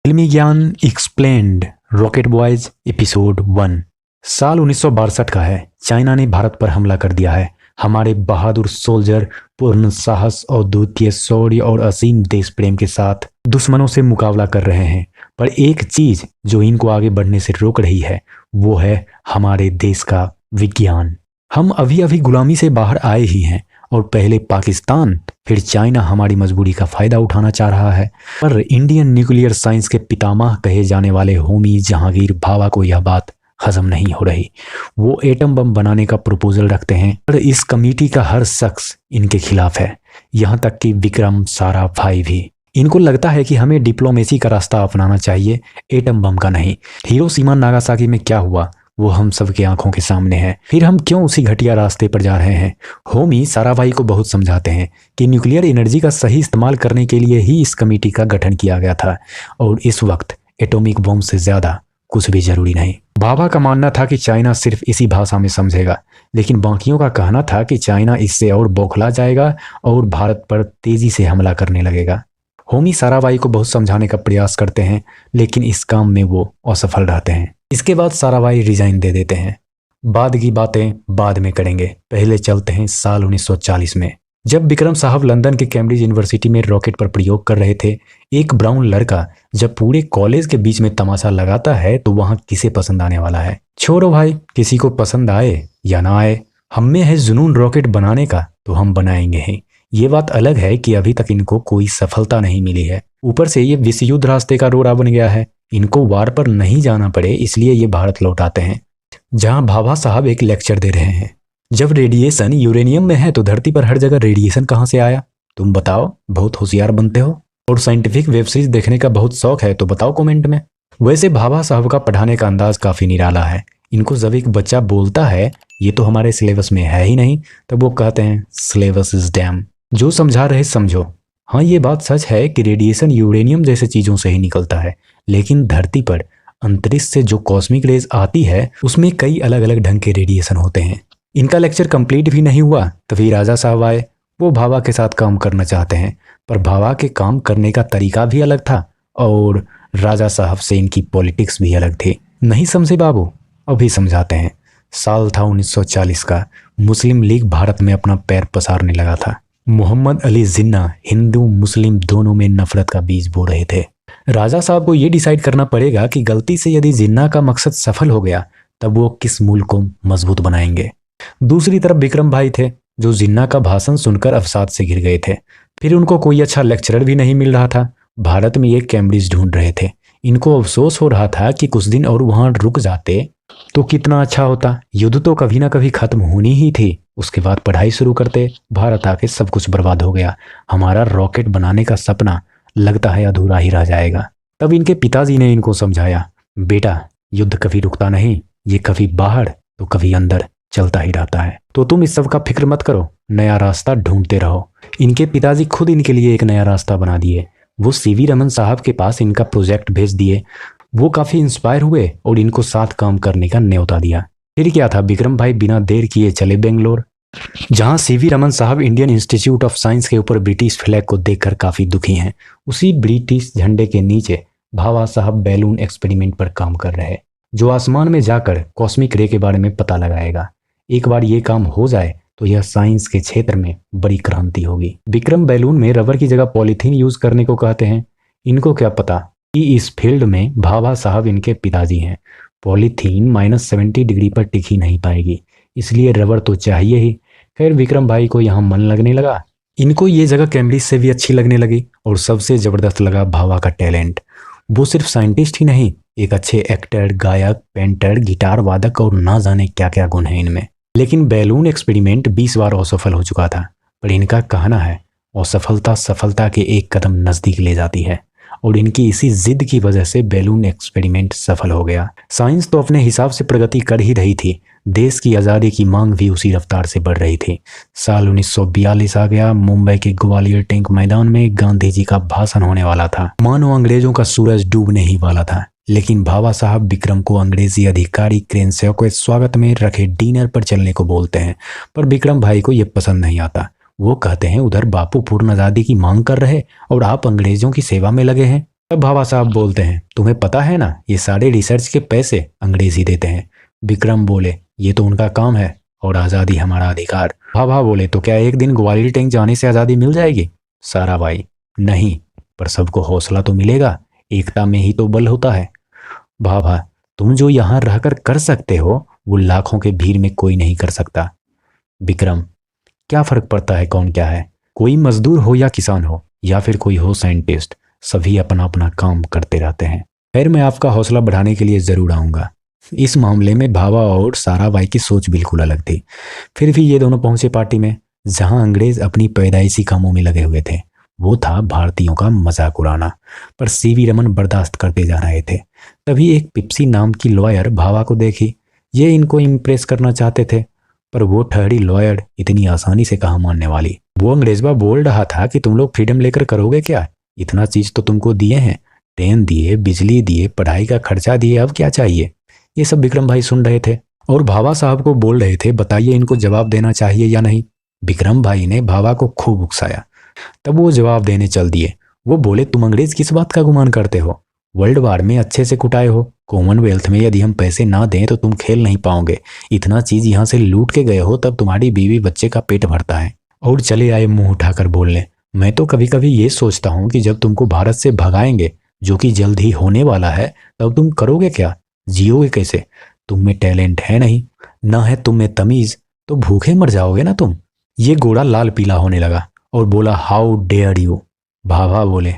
फिल्मी ज्ञान explained Rocket Boys episode 1। साल 1962 का है। चाइना ने भारत पर हमला कर दिया है। हमारे बहादुर सोल्जर पूर्ण साहस और द्वितीय शौर्य और असीम देश प्रेम के साथ दुश्मनों से मुकाबला कर रहे हैं। पर एक चीज जो इनको आगे बढ़ने से रोक रही है वो है हमारे देश का विज्ञान। हम अभी अभी गुलामी से बाहर आए ही हैं और पहले पाकिस्तान फिर चाइना हमारी मजबूरी का फायदा उठाना चाह रहा है। पर इंडियन न्यूक्लियर साइंस के पितामह कहे जाने वाले होमी जहांगीर भाभा को यह बात हजम नहीं हो रही। वो एटम बम बनाने का प्रपोजल रखते हैं पर इस कमेटी का हर शख्स इनके खिलाफ है, यहाँ तक कि विक्रम साराभाई भी। इनको लगता है कि हमें डिप्लोमेसी का रास्ता अपनाना चाहिए, एटम बम का नहीं। हिरोशिमा नागासाकी में क्या हुआ वो हम सबकी आंखों के सामने है। फिर हम क्यों उसी घटिया रास्ते पर जा रहे हैं? होमी साराभाई को बहुत समझाते हैं कि न्यूक्लियर एनर्जी का सही इस्तेमाल करने के लिए ही इस कमेटी का गठन किया गया था और इस वक्त एटॉमिक बम से ज्यादा कुछ भी जरूरी नहीं। भाभा का मानना था कि चाइना सिर्फ इसी भाषा में समझेगा, लेकिन बाकियों का कहना था कि चाइना इससे और बौखला जाएगा और भारत पर तेजी से हमला करने लगेगा। होमी साराभाई को बहुत समझाने का प्रयास करते हैं लेकिन इस काम में वो असफल रहते हैं। इसके बाद साराभाई रिजाइन दे देते हैं। बाद की बातें बाद में करेंगे, पहले चलते हैं साल 1940 में। जब विक्रम साहब लंदन के कैम्ब्रिज यूनिवर्सिटी में रॉकेट पर प्रयोग कर रहे थे, एक ब्राउन लड़का जब पूरे कॉलेज के बीच में तमाशा लगाता है तो वहां किसे पसंद आने वाला है? छोड़ो भाई, किसी को पसंद आए या ना आए, हम में है जुनून रॉकेट बनाने का तो हम बनाएंगे ही। ये बात अलग है कि अभी तक इनको कोई सफलता नहीं मिली है। ऊपर से ये विश्व युद्ध रास्ते का रोड़ा बन गया है। इनको वार पर नहीं जाना पड़े इसलिए ये भारत लौट आते हैं, जहां भाभा साहब एक लेक्चर दे रहे हैं। जब रेडिएशन यूरेनियम में है तो धरती पर हर जगह रेडिएशन कहाँ से आया? तुम बताओ, बहुत होशियार बनते हो और साइंटिफिक वेब सीरीज देखने का बहुत शौक है तो बताओ कमेंट में। वैसे भाभा साहब का पढ़ाने का अंदाज काफी निराला है। इनको जब एक बच्चा बोलता है ये तो हमारे सिलेबस में है ही नहीं, तब वो कहते हैं सिलेबस इज डैम। जो समझा रहे समझो। हाँ, ये बात सच है कि रेडिएशन यूरेनियम जैसे चीजों से ही निकलता है, लेकिन धरती पर अंतरिक्ष से जो कॉस्मिक रेज आती है उसमें कई अलग अलग ढंग के रेडिएशन होते हैं। इनका लेक्चर कंप्लीट भी नहीं हुआ तभी राजा साहब आए। वो भाभा के साथ काम करना चाहते हैं पर भाभा के काम करने का तरीका भी अलग था और राजा साहब से इनकी पॉलिटिक्स भी अलग थी। नहीं समझे बाबू? अभी समझाते हैं। साल था 1940 का। मुस्लिम लीग भारत में अपना पैर पसारने लगा था। मोहम्मद अली जिन्ना हिंदू मुस्लिम दोनों में नफरत का बीज बो रहे थे। राजा साहब को यह डिसाइड करना पड़ेगा कि गलती से यदि जिन्ना का मकसद सफल हो गया तब वो किस मुल्क को मजबूत बनाएंगे। दूसरी तरफ विक्रम भाई थे जो जिन्ना का भाषण सुनकर अवसाद से घिर गए थे। फिर उनको कोई अच्छा लेक्चरर भी नहीं मिल रहा था। भारत में ये कैम्ब्रिज ढूंढ रहे थे। इनको अफसोस हो रहा था कि कुछ दिन और वहां रुक जाते तो कितना अच्छा होता। युद्ध तो कभी ना कभी खत्म होनी ही थी। उसके बाद पढ़ाई शुरू करते। भारत आके सब कुछ बर्बाद हो गया। हमारा रॉकेट बनाने का सपना लगता है अधूरा ही रह जाएगा। तब इनके पिताजी ने इनको समझाया, बेटा युद्ध कभी रुकता नहीं, ये कभी बाहर तो कभी अंदर चलता ही रहता है, तो तुम इस सब का फिक्र मत करो, नया रास्ता ढूंढते रहो। इनके पिताजी खुद इनके लिए एक नया रास्ता बना दिए। वो सीवी रमन साहब के पास इनका प्रोजेक्ट भेज दिए। वो काफी इंस्पायर हुए और इनको साथ काम करने का न्योता दिया। फिर क्या था, विक्रम भाई बिना देर किए चले बेंगलोर, जहां सीवी रमन साहब इंडियन इंस्टीट्यूट ऑफ साइंस के ऊपर ब्रिटिश फ्लैग को देखकर काफी दुखी हैं। उसी ब्रिटिश झंडे के नीचे भाभा साहब बैलून एक्सपेरिमेंट पर काम कर रहे, जो आसमान में जाकर कॉस्मिक रे के बारे में पता लगाएगा। एक बार ये काम हो जाए तो यह साइंस के क्षेत्र में बड़ी क्रांति होगी। विक्रम बैलून में रबर की जगह पॉलीथीन यूज करने को कहते हैं। इनको क्या पता कि इस फील्ड में भाभा साहब इनके पिताजी हैं। पॉलीथीन -70 डिग्री पर टिक ही नहीं पाएगी, इसलिए रबर तो चाहिए ही। खैर विक्रम भाई को यहाँ मन लगने लगा। इनको ये जगह कैम्ब्रिज से भी अच्छी लगने लगी और सबसे जबरदस्त लगा भाभा का टैलेंट। वो सिर्फ साइंटिस्ट ही नहीं, एक अच्छे एक्टर, गायक, पेंटर, गिटार वादक और ना जाने क्या क्या गुण है इनमें। लेकिन बैलून एक्सपेरिमेंट 20 बार असफल हो चुका था, पर इनका कहना है असफलता सफलता के एक कदम नजदीक ले जाती है और इनकी इसी जिद की वजह से बैलून एक्सपेरिमेंट सफल हो गया। साइंस तो अपने हिसाब से प्रगति कर ही रही थी, देश की आज़ादी की मांग भी उसी रफ्तार से बढ़ रही थी। साल 1942 आ गया। मुंबई के ग्वालियर टैंक मैदान में गांधी जी का भाषण होने वाला था। मानो अंग्रेजों का सूरज डूबने ही वाला था, लेकिन भाभा साहब विक्रम को अंग्रेजी अधिकारी क्रेनसेव के स्वागत में रखे डिनर पर चलने को बोलते हैं, पर विक्रम भाई को यह पसंद नहीं आता। वो कहते हैं उधर बापू पूर्ण आज़ादी की मांग कर रहे और आप अंग्रेजों की सेवा में लगे हैं। तब भाभा साहब बोलते हैं, तुम्हें पता है ना, ये सारे रिसर्च के पैसे अंग्रेज ही देते हैं। विक्रम बोले, ये तो उनका काम है और आज़ादी हमारा अधिकार। भाभा बोले, तो क्या एक दिन ग्वालियर टैंक जाने से आज़ादी मिल जाएगी? साराभाई, नहीं, पर सबको हौसला तो मिलेगा, एकता में ही तो बल होता है। भाभा, तुम जो यहाँ रहकर कर सकते हो वो लाखों के भीड़ में कोई नहीं कर सकता। विक्रम, क्या फर्क पड़ता है कौन क्या है, कोई मजदूर हो या किसान हो या फिर कोई हो साइंटिस्ट, सभी अपना अपना काम करते रहते हैं। खैर, मैं आपका हौसला बढ़ाने के लिए जरूर आऊँगा। इस मामले में भाभा और साराभाई की सोच बिल्कुल अलग थी। फिर भी ये दोनों पहुंचे पार्टी में, जहां अंग्रेज अपनी पैदाइशी कामों में लगे हुए थे। वो था भारतीयों का मजाक उड़ाना, पर सीवी रमन बर्दाश्त करते जा रहे थे। तभी एक पिप्सी नाम की लॉयर भाभा को देखी। ये इनको इम्प्रेस करना चाहते थे, पर वो ठहरी लॉयर इतनी आसानी से कहाँ मानने वाली। वो अंग्रेजबा बोल रहा था कि तुम लोग फ्रीडम लेकर करोगे क्या, इतना चीज तो तुमको दिए हैं, ट्रेन दिए, बिजली दिए, पढ़ाई का खर्चा दिए, अब क्या चाहिए। ये सब विक्रम भाई सुन रहे थे और भाभा साहब को बोल रहे थे, बताइए इनको जवाब देना चाहिए या नहीं। विक्रम भाई ने भाभा को खूब उकसाया। तब वो जवाब देने चल दिए। वो बोले, तुम अंग्रेज किस बात का गुमान करते हो, वर्ल्ड वार में अच्छे से कुटाए हो, कॉमनवेल्थ में यदि हम पैसे ना दें तो तुम खेल नहीं पाओगे, इतना चीज यहाँ से लूट के गए हो, तब तुम्हारी बीवी बच्चे का पेट भरता है। और चले आए मुंह उठाकर बोलने, मैं तो कभी कभी ये सोचता हूँ कि जब तुमको भारत से भगाएंगे, जो कि जल्द ही होने वाला है, तब तुम करोगे क्या, जियोगे कैसे? तुम में टैलेंट है नहीं, ना है तुम में तमीज, तो भूखे मर जाओगे ना तुम। ये घोड़ा लाल पीला होने लगा और बोला, हाउ डेयर यू। भाभा बोले,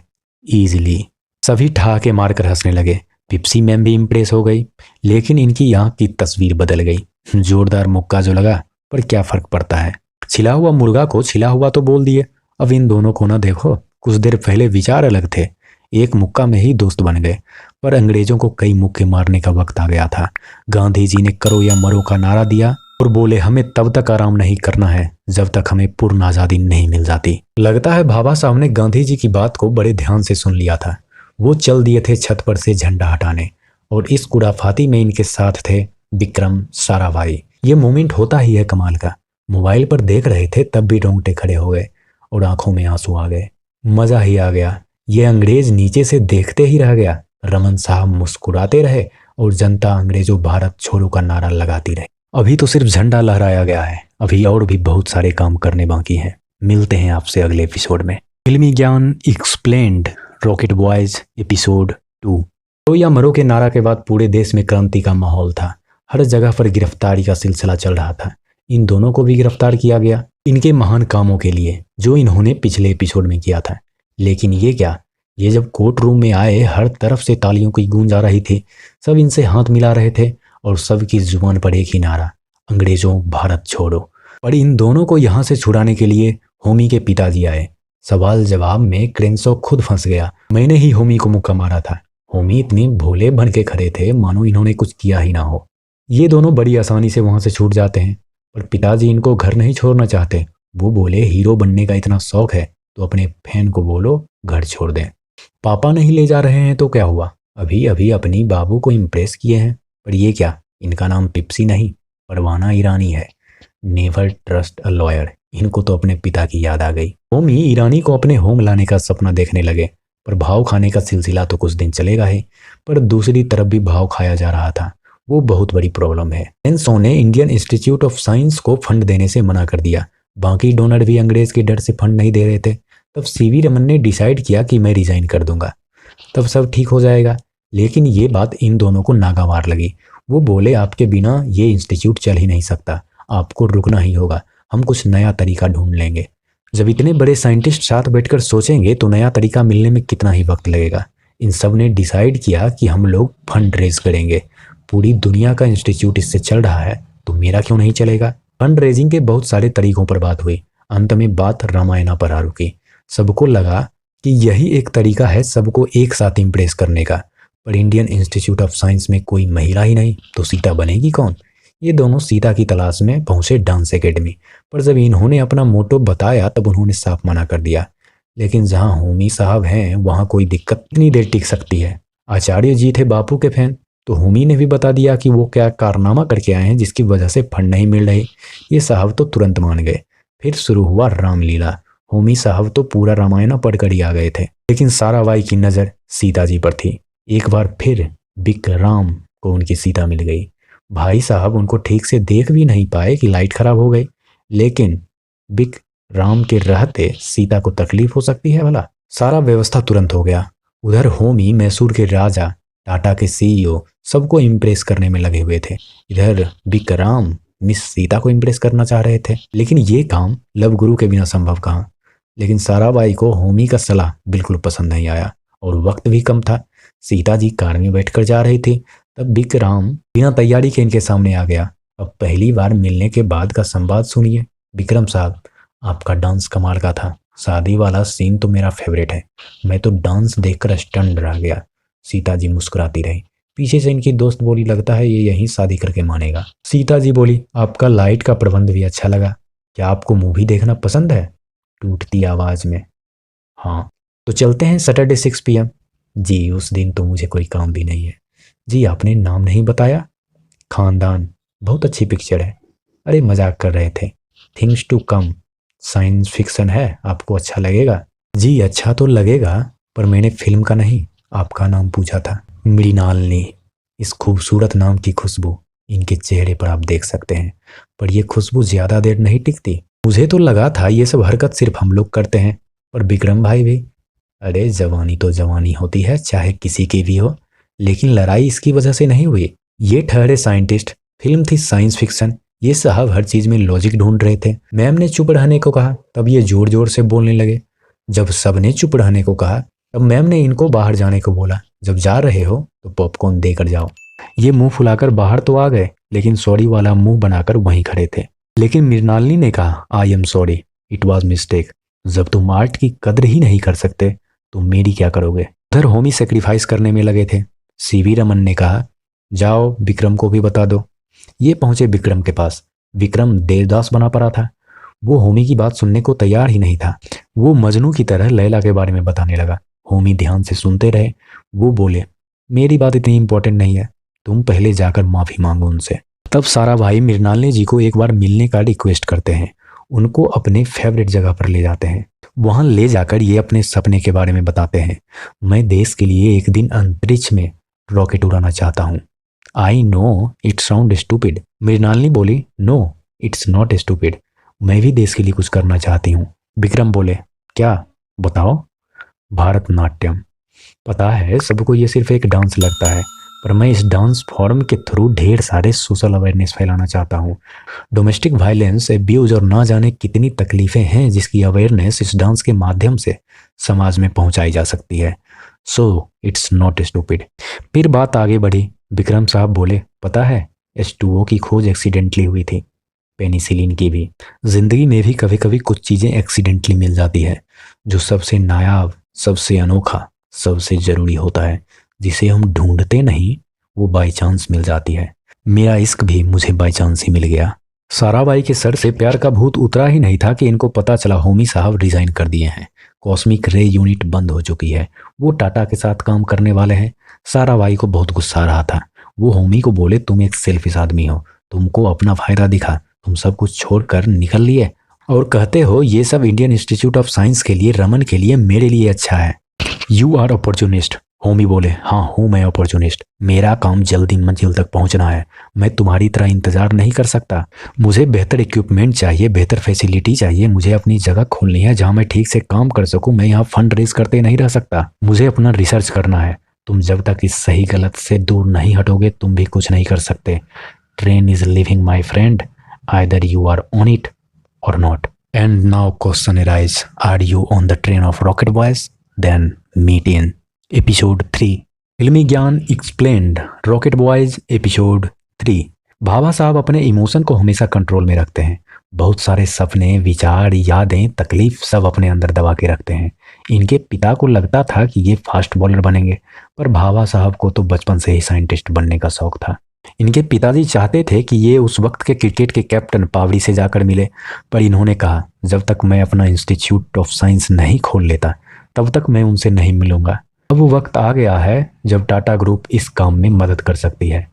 इजीली। सभी ठहाके मारकर हंसने लगे। पिप्सी मैम भी इम्प्रेस हो गई, लेकिन इनकी आंख की तस्वीर बदल गई। जोरदार मुक्का जो लगा, पर क्या फर्क पड़ता है, छिला हुआ मुर्गा को छिला हुआ तो बोल दिए। अब इन दोनों को ना देखो, कुछ देर पहले विचार अलग थे, एक मुक्का में ही दोस्त बन गए, पर अंग्रेजों को कई मुक्के मारने का वक्त आ गया था। गांधी जी ने करो या मरो का नारा दिया और बोले, हमें तब तक आराम नहीं करना है जब तक हमें पूर्ण आजादी नहीं मिल जाती। लगता है भाभा साहब ने गांधी जी की बात को बड़े ध्यान से सुन लिया था। वो चल दिए थे छत पर से झंडा हटाने, और इस कुराफाती में इनके साथ थे विक्रम, साराभाई। ये मोमेंट होता ही है कमाल का। मोबाइल पर देख रहे थे तब भी रोंगटे खड़े हो गए और आंखों में आंसू आ गए। मजा ही आ गया। ये अंग्रेज नीचे से देखते ही रह गया, रमन साहब मुस्कुराते रहे और जनता अंग्रेजों भारत छोड़ो का नारा लगाती रही। अभी तो सिर्फ झंडा लहराया गया है, अभी और भी बहुत सारे काम करने बाकी हैं। मिलते हैं आपसे अगले एपिसोड में। फिल्मी ज्ञान एक्सप्लेन्ड, रॉकेट बॉयज एपिसोड 2। तो या मरो के नारा के बाद पूरे देश में क्रांति का माहौल था। हर जगह पर गिरफ्तारी का सिलसिला चल रहा था। इन दोनों को भी गिरफ्तार किया गया इनके महान कामों के लिए जो इन्होंने पिछले एपिसोड में किया था। लेकिन ये क्या, ये जब कोर्ट रूम में आए, हर तरफ से तालियों की गूंज आ रही थी। सब इनसे हाथ मिला रहे थे और सबकी जुबान पर एक ही नारा, अंग्रेजों भारत छोड़ो। पर इन दोनों को यहाँ से छुड़ाने के लिए होमी के पिताजी आए। सवाल जवाब में क्रेंसो खुद फंस गया। मैंने ही होमी को मुक्का मारा था। होमी इतने भोले बन के खड़े थे मानो इन्होंने कुछ किया ही ना हो। ये दोनों बड़ी आसानी से वहां से छूट जाते हैं, पर पिताजी इनको घर नहीं छोड़ना चाहते। वो बोले, हीरो बनने का इतना शौक है तो अपने फैन को बोलो घर छोड़ दें। पापा नहीं ले जा रहे हैं तो क्या हुआ, अभी अभी अपनी बाबू को इम्प्रेस किए हैं। पर ये क्या, इनका नाम पिप्सी नहीं परवाना ईरानी है। Never trust a lawyer. इनको तो अपने पिता की याद आ गई। होमी ईरानी को अपने होम लाने का सपना देखने लगे, पर भाव खाने का सिलसिला तो कुछ दिन चलेगा ही, पर दूसरी तरफ भी भाव खाया जा रहा था। वो बहुत बड़ी प्रॉब्लम है। क्रेंसो ने इंडियन इंस्टीट्यूट ऑफ साइंस को फंड देने से मना कर दिया। बाकी डोनर भी अंग्रेज के डर से फंड नहीं दे रहे थे। तब सीवी रमन ने डिसाइड किया कि मैं रिजाइन कर दूंगा, तब सब ठीक हो जाएगा। लेकिन ये बात इन दोनों को नागवार लगी। वो बोले, आपके बिना ये इंस्टीट्यूट चल ही नहीं सकता, आपको रुकना ही होगा, हम कुछ नया तरीका ढूंढ लेंगे। जब इतने बड़े साइंटिस्ट साथ बैठकर सोचेंगे तो नया तरीका मिलने में कितना ही वक्त लगेगा। इन सब ने डिसाइड किया कि हम लोग फंड रेज करेंगे। पूरी दुनिया का इंस्टीट्यूट इससे चल रहा है तो मेरा क्यों नहीं चलेगा। फंड रेजिंग के बहुत सारे तरीकों पर बात हुई। अंत में बात रामायणा पर आ रुकी। सबको लगा कि यही एक तरीका है सबको एक साथ इम्प्रेस करने का। पर इंडियन इंस्टीट्यूट ऑफ साइंस में कोई महिला ही नहीं तो सीता बनेगी कौन। ये दोनों सीता की तलाश में पहुंचे डांस एकेडमी, पर जब इन्होंने अपना मोटो बताया तब उन्होंने साफ मना कर दिया। लेकिन जहां होमी साहब हैं वहां कोई दिक्कत कितनी देर टिक सकती है। आचार्य जी थे बापू के फैन, तो होमी ने भी बता दिया कि वो क्या कारनामा करके आए हैं जिसकी वजह से फंड नहीं मिल रही। ये साहब तो तुरंत मान गए। फिर शुरू हुआ रामलीला। होमी साहब तो पूरा रामायण पढ़कर ही आ गए थे, लेकिन साराभाई की नज़र सीता जी पर थी। एक बार फिर विक्रम को उनकी सीता मिल गई। भाई साहब उनको ठीक से देख भी नहीं पाए कि लाइट खराब हो गई, लेकिन विक्रम के रहते सीता को तकलीफ हो सकती है भला। सारा व्यवस्था तुरंत हो गया। उधर होमी मैसूर के राजा, टाटा के सीईओ सबको इम्प्रेस करने में लगे हुए थे। इधर विक्रम मिस सीता को इम्प्रेस करना चाह रहे थे, लेकिन ये काम लव गुरु के बिना संभव कहाँ। लेकिन साराभाई को होमी का सलाह बिल्कुल पसंद नहीं आया और वक्त भी कम था। सीता जी कार में बैठकर जा रही थी, तब विक्रम बिना तैयारी के इनके सामने आ गया। अब पहली बार मिलने के बाद का संवाद सुनिए। विक्रम साहब, आपका डांस कमाल का था। शादी वाला सीन तो मेरा फेवरेट है। मैं तो डांस देखकर स्टन रह गया। सीता जी मुस्कुराती रही। पीछे से इनकी दोस्त बोली, लगता है ये यहीं शादी करके मानेगा। सीता जी बोली, आपका लाइट का प्रबंध भी अच्छा लगा। क्या आपको मूवी देखना पसंद है? टूटती आवाज में। हाँ, तो चलते हैं सैटरडे 6 PM। जी, उस दिन तो मुझे कोई काम भी नहीं है। जी, आपने नाम नहीं बताया। खानदान, बहुत अच्छी पिक्चर है। अरे मजाक कर रहे थे। Things to come, science fiction है, आपको अच्छा लगेगा। जी अच्छा तो लगेगा, पर मैंने फिल्म का नहीं आपका नाम पूछा था। मृणालिनी। इस खूबसूरत नाम की खुशबू इनके चेहरे पर आप देख सकते हैं, पर यह खुशबू ज्यादा देर नहीं टिकती। मुझे तो लगा था ये सब हरकत सिर्फ हम लोग करते हैं, पर विक्रम भाई भी। अरे जवानी तो जवानी होती है, चाहे किसी की भी हो, लेकिन लड़ाई इसकी वजह से नहीं हुई। ये ठहरे साइंटिस्ट, फिल्म थी साइंस फिक्शन। ये साहब हर चीज में लॉजिक ढूंढ रहे थे। मैम ने चुप रहने को कहा, तब ये जोर जोर से बोलने लगे। जब सबने चुप रहने को कहा, तब मैम ने इनको बाहर जाने को बोला। जब जा रहे हो तो पॉपकॉर्न देकर जाओ। ये मुंह फुलाकर बाहर तो आ गए, लेकिन सॉरी वाला मुंह बनाकर वहीं खड़े थे। लेकिन मृणालिनी ने कहा, I am sorry, it was mistake. जब तुम आर्ट की कदर ही नहीं कर सकते तो मेरी क्या करोगे। उधर होमी सेक्रीफाइस करने में लगे थे। सीवी रमन ने कहा, जाओ विक्रम को भी बता दो। ये पहुंचे विक्रम के पास। विक्रम देवदास बना पड़ा था। वो होमी की बात सुनने को तैयार ही नहीं था। वो मजनू की तरह लैला के बारे में बताने लगा। होमी ध्यान से सुनते रहे। वो बोले, मेरी बात इतनी इंपॉर्टेंट नहीं है, तुम पहले जाकर माफी मांगो उनसे। तब साराभाई मृणालिनी जी को एक बार मिलने का रिक्वेस्ट करते हैं। उनको अपने फेवरेट जगह पर ले जाते हैं। वहां ले जाकर ये अपने सपने के बारे में बताते हैं। मैं देश के लिए एक दिन अंतरिक्ष में रॉकेट उड़ाना चाहता हूँ। I know it sound stupid. Mrinalini बोली, नो इट्स नॉट स्टूपिड, मैं भी देश के लिए कुछ करना चाहती हूँ। विक्रम बोले, क्या? बताओ। भारतनाट्यम। पता है सबको ये सिर्फ एक डांस लगता है, पर मैं इस डांस फॉर्म के थ्रू ढेर सारे सोशल अवेयरनेस फैलाना चाहता हूँ। डोमेस्टिक वायलेंस, एब्यूज और ना जाने कितनी तकलीफें हैं जिसकी अवेयरनेस इस डांस के माध्यम से समाज में पहुंचाई जा सकती है। So it's not stupid. फिर बात आगे बढ़ी। विक्रम साहब बोले, पता है H2O की खोज एक्सीडेंटली हुई थी, पेनिसिलिन की भी। जिंदगी में भी कभी कभी कुछ चीजें एक्सीडेंटली मिल जाती है, जो सबसे नायाब, सबसे अनोखा, सबसे जरूरी होता है, जिसे हम ढूंढते नहीं, वो बाई चांस मिल जाती है। मेरा इश्क भी मुझे बाई चांस ही मिल गया। साराभाई के सर से प्यार का भूत उतरा ही नहीं था कि इनको पता चला होमी साहब रिजाइन कर दिए हैं। कॉस्मिक रे यूनिट बंद हो चुकी है। वो टाटा के साथ काम करने वाले हैं। साराभाई को बहुत गुस्सा आ रहा था। वो होमी को बोले, तुम एक सेल्फिश आदमी हो, तुमको अपना फायदा दिखा, तुम सब कुछ छोड़कर निकल लिए और कहते हो ये सब इंडियन इंस्टीट्यूट ऑफ साइंस के लिए, रमन के लिए, मेरे लिए अच्छा है। You are opportunist. होमी बोले, हाँ हूँ मैं अपॉर्चुनिस्ट। मेरा काम जल्दी मंजिल तक पहुंचना है। मैं तुम्हारी तरह इंतजार नहीं कर सकता। मुझे बेहतर इक्विपमेंट चाहिए, बेहतर फैसिलिटी चाहिए। मुझे अपनी जगह खोलनी है जहाँ मैं ठीक से काम कर सकूँ। मैं यहाँ फंड रेज करते नहीं रह सकता। मुझे अपना रिसर्च करना है। तुम जब तक इस सही गलत से दूर नहीं हटोगे, तुम भी कुछ नहीं कर सकते। Train is leaving my friend, either you are on it or not. And now question arise, are you on the train of Rocket Boys? Then meet in episode 3। फिल्मी ज्ञान explained, Rocket Boys episode 3। Bhabha साहब अपने emotion को हमेशा control में रखते हैं। बहुत सारे सपने, विचार, यादें, तकलीफ सब अपने अंदर दबा के रखते हैं। इनके पिता को लगता था कि ये फास्ट बॉलर बनेंगे, पर भाभा साहब को तो बचपन से ही साइंटिस्ट बनने का शौक था। इनके पिताजी चाहते थे कि ये उस वक्त के क्रिकेट के कैप्टन पावड़ी से जाकर मिले, पर इन्होंने कहा, जब तक मैं अपना इंस्टीट्यूट ऑफ साइंस नहीं खोल लेता, तब तक मैं उनसे नहीं मिलूंगा। अब वो वक्त आ गया है जब टाटा ग्रुप इस काम में मदद कर सकती है।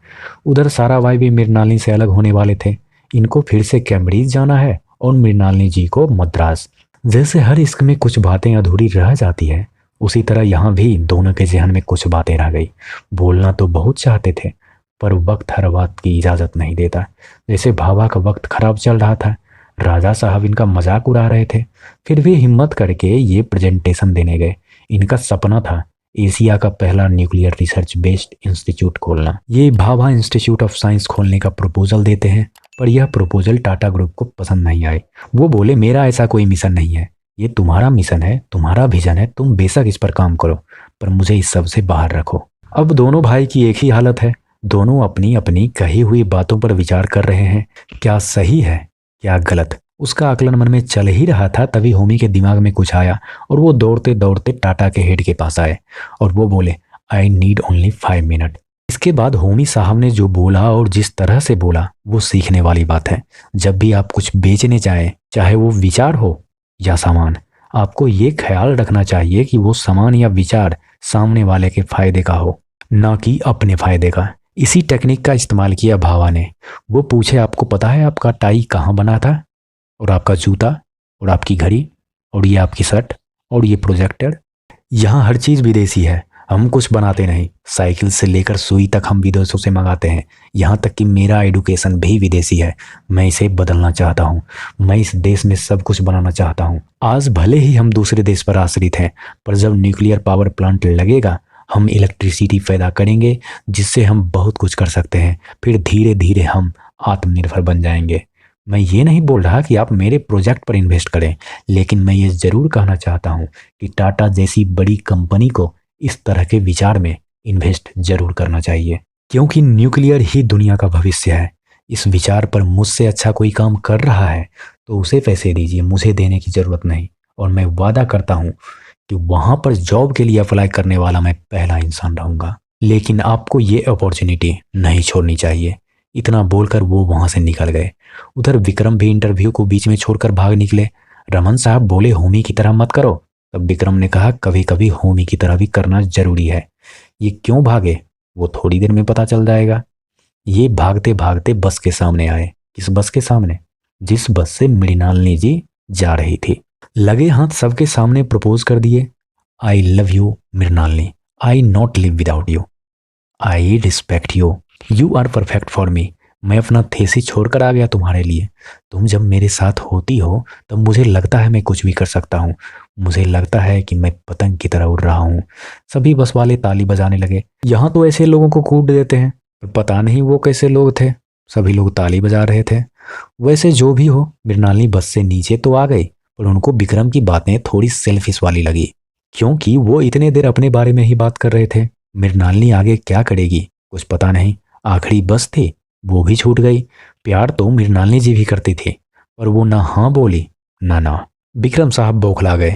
उधर साराभाई भी मृणालिनी से अलग होने वाले थे। इनको फिर से कैम्ब्रिज जाना है और मृणालिनी जी को मद्रास। जैसे हर इश्क में कुछ बातें अधूरी रह जाती है, उसी तरह यहाँ भी दोनों के जहन में कुछ बातें रह गई। बोलना तो बहुत चाहते थे, पर वक्त हर बात की इजाज़त नहीं देता। जैसे भाभा का वक्त खराब चल रहा था, राजा साहब इनका मजाक उड़ा रहे थे, फिर भी हिम्मत करके ये प्रेजेंटेशन देने गए। इनका सपना था एशिया का पहला न्यूक्लियर रिसर्च बेस्ड इंस्टीट्यूट खोलना। ये भाभा इंस्टीट्यूट ऑफ साइंस खोलने का प्रपोजल देते हैं, पर यह प्रपोजल टाटा ग्रुप को पसंद नहीं आए। वो बोले, मेरा ऐसा कोई मिशन नहीं है, ये तुम्हारा मिशन है, तुम्हारा विजन है, तुम बेशक इस पर काम करो, पर मुझे इस सब से बाहर रखो। अब दोनों भाई की एक ही हालत है, दोनों अपनी अपनी कही हुई बातों पर विचार कर रहे हैं, क्या सही है क्या गलत। उसका आकलन मन में चल ही रहा था, तभी होमी के दिमाग में कुछ आया और वो दौड़ते दौड़ते टाटा के हेड के पास आए और वो बोले, आई नीड ओनली 5 मिनट। इसके बाद होमी साहब ने जो बोला और जिस तरह से बोला वो सीखने वाली बात है। जब भी आप कुछ बेचने जाएं, चाहे वो विचार हो या सामान, आपको ये ख्याल रखना चाहिए कि वो सामान या विचार सामने वाले के फायदे का हो, ना कि अपने फायदे का। इसी टेक्निक का इस्तेमाल किया भावा ने। वो पूछे, आपको पता है आपका टाई कहाँ बना था, और आपका जूता, और आपकी घड़ी, और ये आपकी शर्ट, और ये प्रोजेक्टर। यहाँ हर चीज़ विदेशी है, हम कुछ बनाते नहीं। साइकिल से लेकर सुई तक हम विदेशों से मंगाते हैं, यहाँ तक कि मेरा एडुकेशन भी विदेशी है। मैं इसे बदलना चाहता हूँ, मैं इस देश में सब कुछ बनाना चाहता हूँ। आज भले ही हम दूसरे देश पर आश्रित हैं, पर जब न्यूक्लियर पावर प्लांट लगेगा, हम इलेक्ट्रिसिटी पैदा करेंगे जिससे हम बहुत कुछ कर सकते हैं। फिर धीरे धीरे हम आत्मनिर्भर बन जाएंगे। मैं ये नहीं बोल रहा कि आप मेरे प्रोजेक्ट पर इन्वेस्ट करें, लेकिन मैं ये ज़रूर कहना चाहता हूँ कि टाटा जैसी बड़ी कंपनी को इस तरह के विचार में इन्वेस्ट जरूर करना चाहिए, क्योंकि न्यूक्लियर ही दुनिया का भविष्य है। इस विचार पर मुझसे अच्छा कोई काम कर रहा है तो उसे पैसे दीजिए, मुझे देने की ज़रूरत नहीं। और मैं वादा करता हूँ कि वहाँ पर जॉब के लिए अप्लाई करने वाला मैं पहला इंसान रहूँगा। लेकिन आपको ये अपॉर्चुनिटी नहीं छोड़नी चाहिए। इतना बोलकर वो वहाँ से निकल गए। उधर विक्रम भी इंटरव्यू को बीच में छोड़कर भाग निकले। रमन साहब बोले, होमी की तरह मत करो। तब विक्रम ने कहा, कभी कभी होमी की तरह भी करना जरूरी है। ये क्यों भागे वो थोड़ी देर में पता चल जाएगा। ये भागते भागते बस के सामने आए। किस बस के सामने? जिस बस से मृणालिनी जी जा रही थी। लगे हाथ सबके सामने प्रपोज कर दिए, I love you Mrinalini, I not live without you, I respect you, you are perfect for me. मैं अपना थेसी छोड़कर आ गया तुम्हारे लिए। तुम जब मेरे साथ होती हो तब मुझे लगता है मैं कुछ भी कर सकता हूँ। मुझे लगता है कि मैं पतंग की तरह उड़ रहा हूँ। सभी बस वाले ताली बजाने लगे। यहाँ तो ऐसे लोगों को कूट देते हैं, पर पता नहीं वो कैसे लोग थे। सभी लोग ताली बजा रहे थे। वैसे जो भी हो, मृणालिनी बस से नीचे तो आ गई, पर उनको विक्रम की बातें थोड़ी सेल्फिश वाली लगी, क्योंकि वो इतने देर अपने बारे में ही बात कर रहे थे। मृणालिनी आगे क्या करेगी कुछ पता नहीं। आखिरी बस थी, वो भी छूट गई। प्यार तो मृणालिनी जी भी करती थी, पर वो ना हाँ बोली ना ना। विक्रम साहब बौखला गए।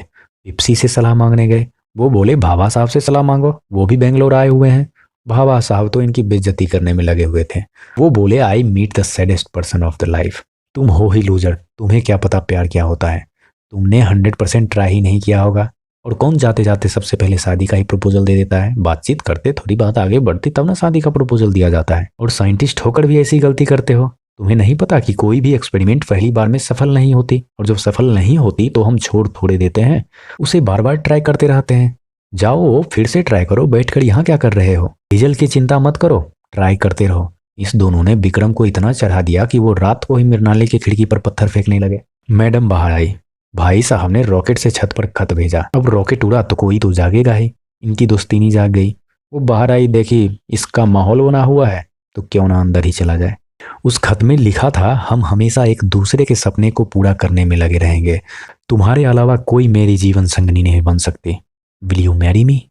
पिप्सी से सलाह मांगने गए। वो बोले, भाभा साहब से सलाह मांगो, वो भी बेंगलोर आए हुए हैं। भाभा साहब तो इनकी बेइज्जती करने में लगे हुए थे। वो बोले, I meet the saddest person of the life. तुम हो ही लूजर, तुम्हें क्या पता प्यार क्या होता है। तुमने 100% ट्राई ही नहीं किया होगा। और कौन जाते जाते सबसे पहले शादी का ही प्रपोजल दे देता है। बातचीत करते थोड़ी बात आगे बढ़ती तब ना शादी का प्रपोजल दिया जाता है। और साइंटिस्ट होकर भी ऐसी गलती करते हो। तुम्हें नहीं पता कि कोई भी एक्सपेरिमेंट पहली बार में सफल नहीं होती, और जब सफल नहीं होती तो हम छोड़ थोड़े देते हैं, उसे बार बार ट्राई करते रहते हैं। जाओ फिर से ट्राई करो, बैठकर यहाँ क्या कर रहे हो। रिजल्ट की चिंता मत करो, ट्राई करते रहो। इस दोनों ने विक्रम को इतना चढ़ा दिया कि वो रात को ही मृणालिनी की खिड़की पर पत्थर फेंकने लगे। मैडम बाहर आई। भाई साहब ने रॉकेट से छत पर खत भेजा। अब रॉकेट उड़ा तो कोई तो जागेगा ही। इनकी दोस्ती नहीं जाग गई। वो बाहर आई, देखी इसका माहौल बना हुआ है तो क्यों ना अंदर ही चला जाए। उस खत में लिखा था, हम हमेशा एक दूसरे के सपने को पूरा करने में लगे रहेंगे। तुम्हारे अलावा कोई मेरी जीवन संगनी नहीं बन सकती। Will you marry me?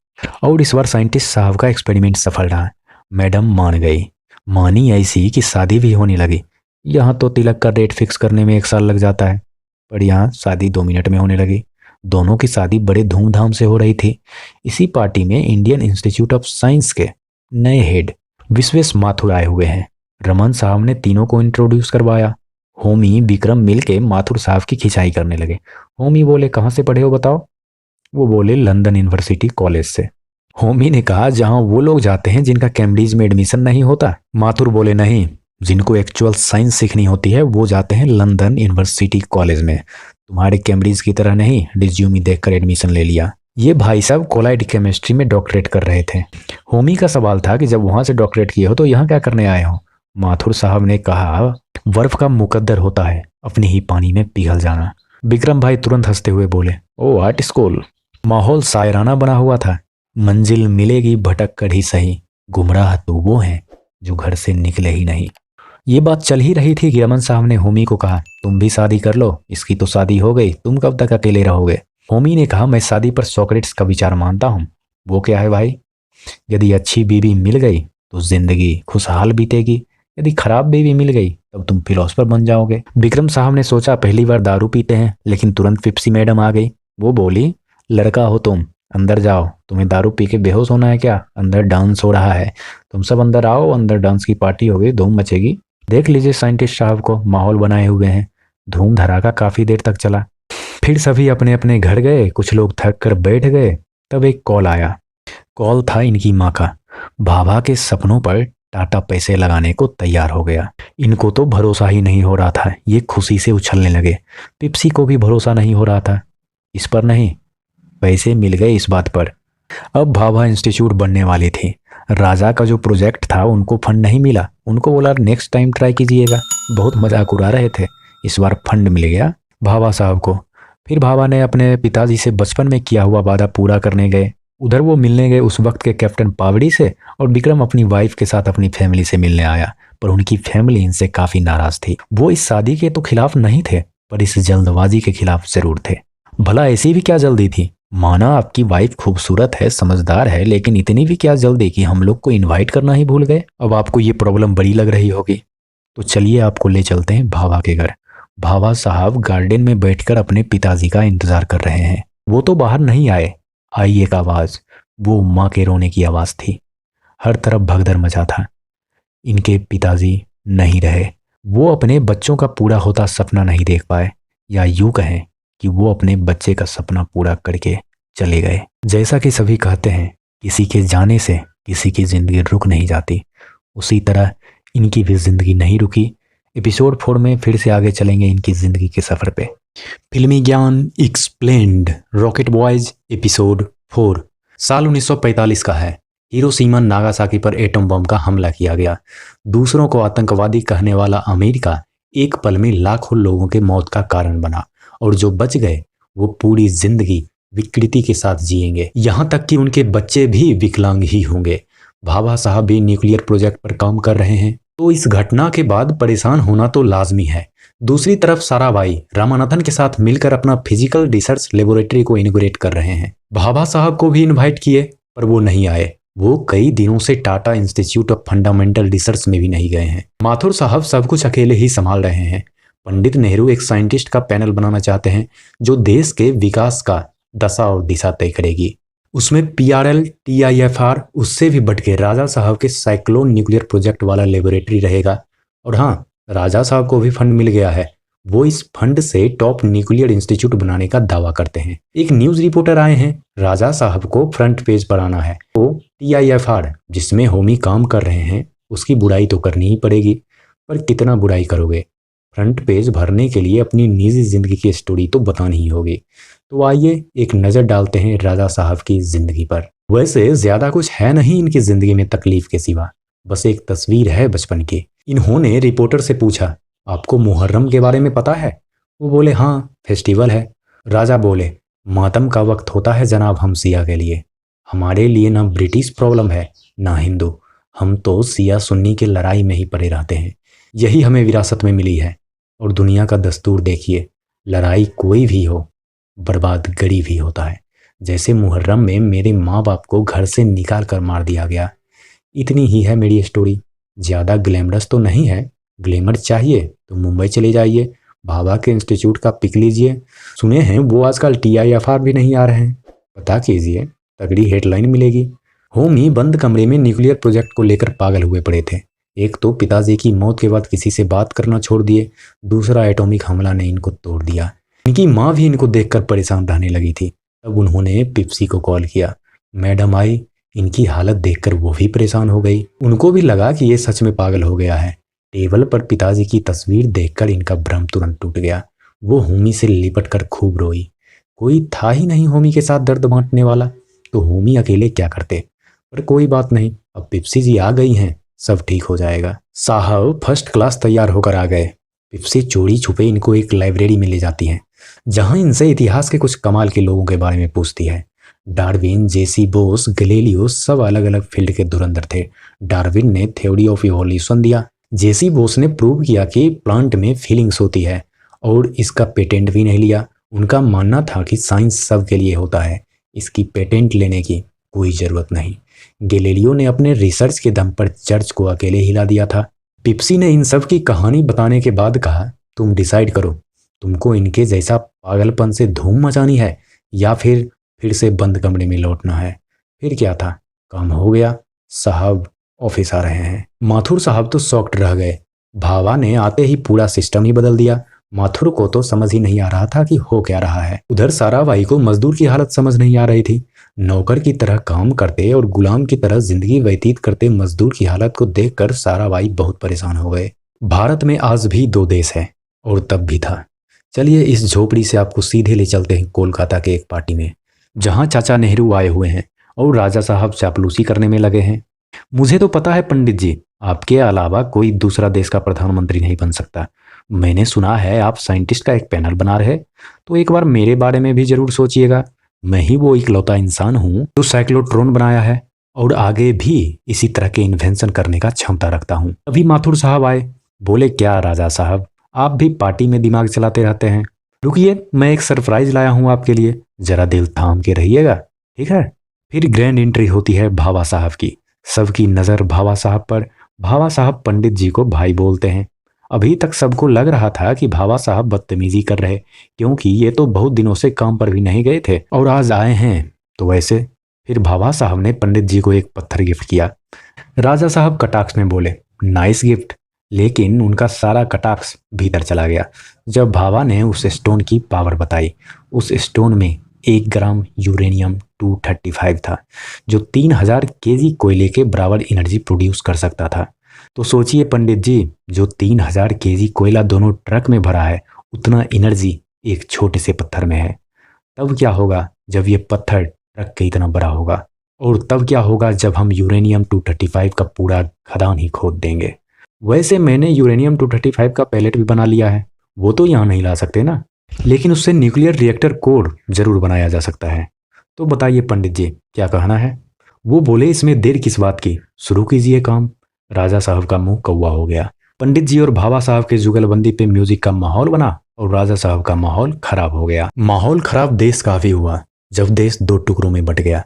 और इस बार साइंटिस्ट साहब का एक्सपेरिमेंट सफल रहा। मैडम मान गई। मानी ऐसी कि शादी भी होने लगी। यहाँ तो तिलक का डेट फिक्स करने में 1 साल लग जाता है, पर यहाँ शादी 2 मिनट में होने लगी। दोनों की शादी बड़े धूमधाम से हो रही थी। इसी पार्टी में इंडियन इंस्टीट्यूट ऑफ साइंस के नए हेड विश्वेश माथुर आए हुए हैं। रमन साहब ने तीनों को इंट्रोड्यूस करवाया। होमी विक्रम मिलके माथुर साहब की खिंचाई करने लगे। होमी बोले, कहाँ से पढ़े हो बताओ। वो बोले, लंदन यूनिवर्सिटी कॉलेज से। होमी ने कहा, जहाँ वो लोग जाते हैं जिनका कैम्ब्रिज में एडमिशन नहीं होता। माथुर बोले, नहीं, जिनको एक्चुअल साइंस सीखनी होती है वो जाते हैं लंदन यूनिवर्सिटी कॉलेज में। तुम्हारे कैम्ब्रिज की तरह नहीं रिज्यूमी देखकर एडमिशन ले लिया। ये भाई साहब कोलाइड केमिस्ट्री में डॉक्टरेट कर रहे थे। होमी का सवाल था कि जब वहां से डॉक्टरेट किए हो तो यहाँ क्या करने आए हो। माथुर साहब ने कहा, बर्फ का मुकद्दर होता है अपने ही पानी में पिघल जाना। विक्रम भाई तुरंत हंसते हुए बोले, ओ आर्ट स्कूल। माहौल शायराना बना हुआ था। मंजिल मिलेगी भटक कर ही सही, गुमराह तो वो हैं जो घर से निकले ही नहीं। ये बात चल ही रही थी कि रमन साहब ने होमी को कहा, तुम भी शादी कर लो, इसकी तो शादी हो गई, तुम कब तक अकेले रहोगे। होमी ने कहा, मैं शादी पर सोक्रेटिस का विचार मानता हूँ। वो क्या है भाई। यदि अच्छी बीवी मिल गई तो जिंदगी खुशहाल बीतेगी, यदि खराब बीवी मिल गई तब तुम फिलोसफर बन जाओगे। विक्रम साहब ने सोचा पहली बार दारू पीते हैं, लेकिन तुरंत पिप्सी मैडम आ गई। वो बोली, लड़का हो तुम, अंदर जाओ, तुम्हें दारू पी के बेहोश होना है क्या। अंदर डांस हो रहा है, तुम सब अंदर आओ, अंदर डांस की पार्टी होगी, धूम मचेगी। देख लीजिए साइंटिस्ट साहब को माहौल बनाए हुए हैं। धूम धड़ाका काफी देर तक चला। फिर सभी अपने अपने घर गए, कुछ लोग थक कर बैठ गए। तब एक कॉल आया। कॉल था इनकी माँ का। भाभा के सपनों पर टाटा पैसे लगाने को तैयार हो गया। इनको तो भरोसा ही नहीं हो रहा था। ये खुशी से उछलने लगे। पिप्सी को भी भरोसा नहीं हो रहा था। इस पर नहीं, पैसे मिल गए इस बात पर। अब भाभा इंस्टीट्यूट बनने वाली थी। राजा का जो प्रोजेक्ट था उनको फंड नहीं मिला। उनको बोला नेक्स्ट टाइम ट्राई कीजिएगा। बहुत मजाक उड़ा रहे थे। इस बार फंड मिल गया भाभा साहब को। फिर भाभा ने अपने पिताजी से बचपन में किया हुआ वादा पूरा करने गए। उधर वो मिलने गए उस वक्त के कैप्टन पावड़ी से, और विक्रम अपनी वाइफ के साथ अपनी फैमिली से मिलने आया। पर उनकी फैमिली इनसे काफी नाराज थी। वो इस शादी के तो खिलाफ नहीं थे, पर इस जल्दबाजी के खिलाफ जरूर थे। भला ऐसी भी क्या जल्दी थी। माना आपकी वाइफ खूबसूरत है, समझदार है, लेकिन इतनी भी क्या जल्दी कि हम लोग को इनवाइट करना ही भूल गए। अब आपको ये प्रॉब्लम बड़ी लग रही होगी, तो चलिए आपको ले चलते हैं भाभा के घर। भाभा साहब गार्डन में बैठकर अपने पिताजी का इंतजार कर रहे हैं। वो तो बाहर नहीं आए। आई एक आवाज, वो माँ के रोने की आवाज थी। हर तरफ भगदड़ मचा था। इनके पिताजी नहीं रहे। वो अपने बच्चों का पूरा होता सपना नहीं देख पाए, या यूं कहें कि वो अपने बच्चे का सपना पूरा करके चले गए। जैसा कि सभी कहते हैं, किसी के जाने से किसी की जिंदगी रुक नहीं जाती, उसी तरह इनकी भी जिंदगी नहीं रुकी। एपिसोड 4 में फिर से आगे चलेंगे इनकी जिंदगी के सफर पे। फिल्मी ज्ञान एक्सप्लेन्ड, रॉकेट बॉयज एपिसोड 4। साल 1945 का है। हिरोशिमा नागासाकी पर एटम बम का हमला किया गया। दूसरों को आतंकवादी कहने वाला अमेरिका एक पल में लाखों लोगों के मौत का कारण बना, और जो बच गए वो पूरी जिंदगी विकृति के साथ जिएंगे। यहाँ तक कि उनके बच्चे भी विकलांग ही होंगे। भाभा साहब भी न्यूक्लियर प्रोजेक्ट पर काम कर रहे हैं, तो इस घटना के बाद परेशान होना तो लाजमी है। दूसरी तरफ साराभाई रामानाथन के साथ मिलकर अपना फिजिकल रिसर्च लेबोरेटरी को इनॉग्रेट कर रहे हैं। भाभा साहब को भी इनवाइट किए, पर वो नहीं आए। वो कई दिनों से Tata institute of fundamental research में भी नहीं गए हैं। माथुर साहब सब कुछ अकेले ही संभाल रहे हैं। पंडित नेहरू एक साइंटिस्ट का पैनल बनाना चाहते हैं जो देश के विकास का दशा और दिशा तय करेगी। उसमें PRL, TIFR, उससे भी बढ़ के राजा साहब के साइक्लोन न्यूक्लियर प्रोजेक्ट वाला लेबोरेटरी रहेगा। और हाँ, राजा साहब को भी फंड मिल गया है। वो इस फंड से टॉप न्यूक्लियर इंस्टीट्यूट बनाने का दावा करते हैं। एक न्यूज रिपोर्टर आए हैं, राजा साहब को फ्रंट पेज पर आना है। तो TIFR जिसमें होमी काम कर रहे हैं उसकी बुराई तो करनी ही पड़ेगी, पर कितना बुराई करोगे। फ्रंट पेज भरने के लिए अपनी निजी जिंदगी की स्टोरी तो बतानी ही होगी। तो आइए एक नज़र डालते हैं राजा साहब की जिंदगी पर। वैसे ज्यादा कुछ है नहीं इनकी जिंदगी में तकलीफ के सिवा, बस एक तस्वीर है बचपन की। इन्होंने रिपोर्टर से पूछा, आपको मुहर्रम के बारे में पता है। वो बोले, हाँ फेस्टिवल है। राजा बोले, मातम का वक्त होता है जनाब हम सिया के लिए। हमारे लिए ना ब्रिटिश प्रॉब्लम है ना हिंदू, हम तो सिया सुन्नी की लड़ाई में ही पड़े रहते हैं। यही हमें विरासत में मिली है। और दुनिया का दस्तूर देखिए, लड़ाई कोई भी हो, बर्बाद गरीब ही होता है। जैसे मुहर्रम में मेरे माँ बाप को घर से निकाल कर मार दिया गया। इतनी ही है मेरी स्टोरी। ज़्यादा ग्लैमरस तो नहीं है। ग्लैमर चाहिए तो मुंबई चले जाइए, भाभा के इंस्टीट्यूट का पिक लीजिए। सुने हैं वो आजकल TIFR भी नहीं आ रहे हैं, पता कीजिए, तगड़ी हेडलाइन मिलेगी। होमी बंद कमरे में न्यूक्लियर प्रोजेक्ट को लेकर पागल हुए पड़े थे। एक तो पिताजी की मौत के बाद किसी से बात करना छोड़ दिए, दूसरा एटॉमिक हमला ने इनको तोड़ दिया। इनकी माँ भी इनको देखकर परेशान रहने लगी थी। तब उन्होंने पिप्सी को कॉल किया। मैडम आई, इनकी हालत देखकर वो भी परेशान हो गई। उनको भी लगा कि ये सच में पागल हो गया है। टेबल पर पिताजी की तस्वीर देखकर इनका भ्रम तुरंत टूट गया। वो होमी से लिपट कर खूब रोई। कोई था ही नहीं होमी के साथ दर्द बांटने वाला, तो होमी अकेले क्या करते। पर कोई बात नहीं, अब पिप्सी जी आ गई हैं, सब ठीक हो जाएगा। साहब फर्स्ट क्लास तैयार होकर आ गए। पिप्सी चोरी छुपे इनको एक लाइब्रेरी में ले जाती हैं, जहां इनसे इतिहास के कुछ कमाल के लोगों के बारे में पूछती है। डार्विन, जेसी बोस, गैलीलियो सब अलग अलग फील्ड के धुरंधर थे। डार्विन ने थ्योरी ऑफ इवोल्यूशन दिया। जेसी बोस ने प्रूव किया कि प्लांट में फीलिंग्स होती है और इसका पेटेंट भी नहीं लिया। उनका मानना था कि साइंस सबके लिए होता है, इसकी पेटेंट लेने की कोई जरूरत नहीं। गैलीलियो ने अपने रिसर्च के दम पर चर्च को अकेले हिला दिया था। पिप्सी ने इन सब की कहानी बताने के बाद कहा, तुम डिसाइड करो, तुमको इनके जैसा पागलपन से धूम मचानी है या फिर से बंद कमरे में लौटना है। फिर क्या था, काम हो गया। साहब ऑफिस आ रहे हैं। माथुर साहब तो शॉक्ड रह गए। भावा ने आते ही पूरा सिस्टम ही बदल दिया। माथुर को तो समझ ही नहीं आ रहा था कि हो क्या रहा है। उधर साराभाई को मजदूर की हालत समझ नहीं आ रही थी। नौकर की तरह काम करते और गुलाम की तरह जिंदगी व्यतीत करते मजदूर की हालत को देखकर साराभाई बहुत परेशान हो गए। भारत में आज भी दो देश है और तब भी था। चलिए इस झोपड़ी से आपको सीधे ले चलते हैं कोलकाता के एक पार्टी में, जहां चाचा नेहरू आए हुए हैं और राजा साहब चापलूसी करने में लगे हैं। मुझे तो पता है पंडित जी, आपके अलावा कोई दूसरा देश का प्रधानमंत्री नहीं बन सकता। मैंने सुना है आप साइंटिस्ट का एक पैनल बना रहे, तो एक बार मेरे बारे में भी जरूर सोचिएगा। मैं ही वो इकलौता इंसान हूँ जो साइक्लोट्रॉन बनाया है और आगे भी इसी तरह के इन्वेंशन करने का क्षमता रखता हूँ। अभी माथुर साहब आए, बोले क्या राजा साहब, आप भी पार्टी में दिमाग चलाते रहते हैं। रुकिए, मैं एक सरप्राइज लाया हूँ आपके लिए, जरा दिल थाम के रहिएगा, ठीक है। फिर ग्रैंड एंट्री होती है भावा साहब की। सबकी नज़र भावा साहब पर। भावा साहब पंडित जी को भाई बोलते हैं। अभी तक सबको लग रहा था कि भावा साहब बदतमीजी कर रहे, क्योंकि ये तो बहुत दिनों से काम पर भी नहीं गए थे और आज आए हैं तो वैसे। फिर भावा साहब ने पंडित जी को एक पत्थर गिफ्ट किया। राजा साहब कटाक्ष में बोले, नाइस गिफ्ट, लेकिन उनका सारा कटाक्ष भीतर चला गया जब भावा ने उस स्टोन की पावर बताई। उस स्टोन में 1 ग्राम यूरेनियम 235 था, जो 3000 केजी कोयले के बराबर एनर्जी प्रोड्यूस कर सकता था। तो सोचिए पंडित जी, जो 3000 केजी कोयला दोनों ट्रक में भरा है, उतना एनर्जी एक छोटे से पत्थर में है। तब क्या होगा जब ये पत्थर ट्रक के इतना बड़ा होगा, और तब क्या होगा जब हम यूरेनियम 235 का पूरा खदान ही खोद देंगे। वैसे मैंने यूरेनियम 235 का पैलेट भी बना लिया है, वो तो यहाँ नहीं ला सकते ना, लेकिन उससे न्यूक्लियर रिएक्टर कोर जरूर बनाया जा सकता है। तो बताइए पंडित जी, क्या कहना है। वो बोले, इसमें देर किस बात की, शुरू कीजिए काम। राजा साहब का मुंह कौवा हो गया। पंडित जी और भावा साहब के जुगलबंदी पे म्यूजिक का माहौल बना और राजा साहब का माहौल खराब हो गया। माहौल खराब देश का भी हुआ जब देश 2 टुकड़ों में बट गया।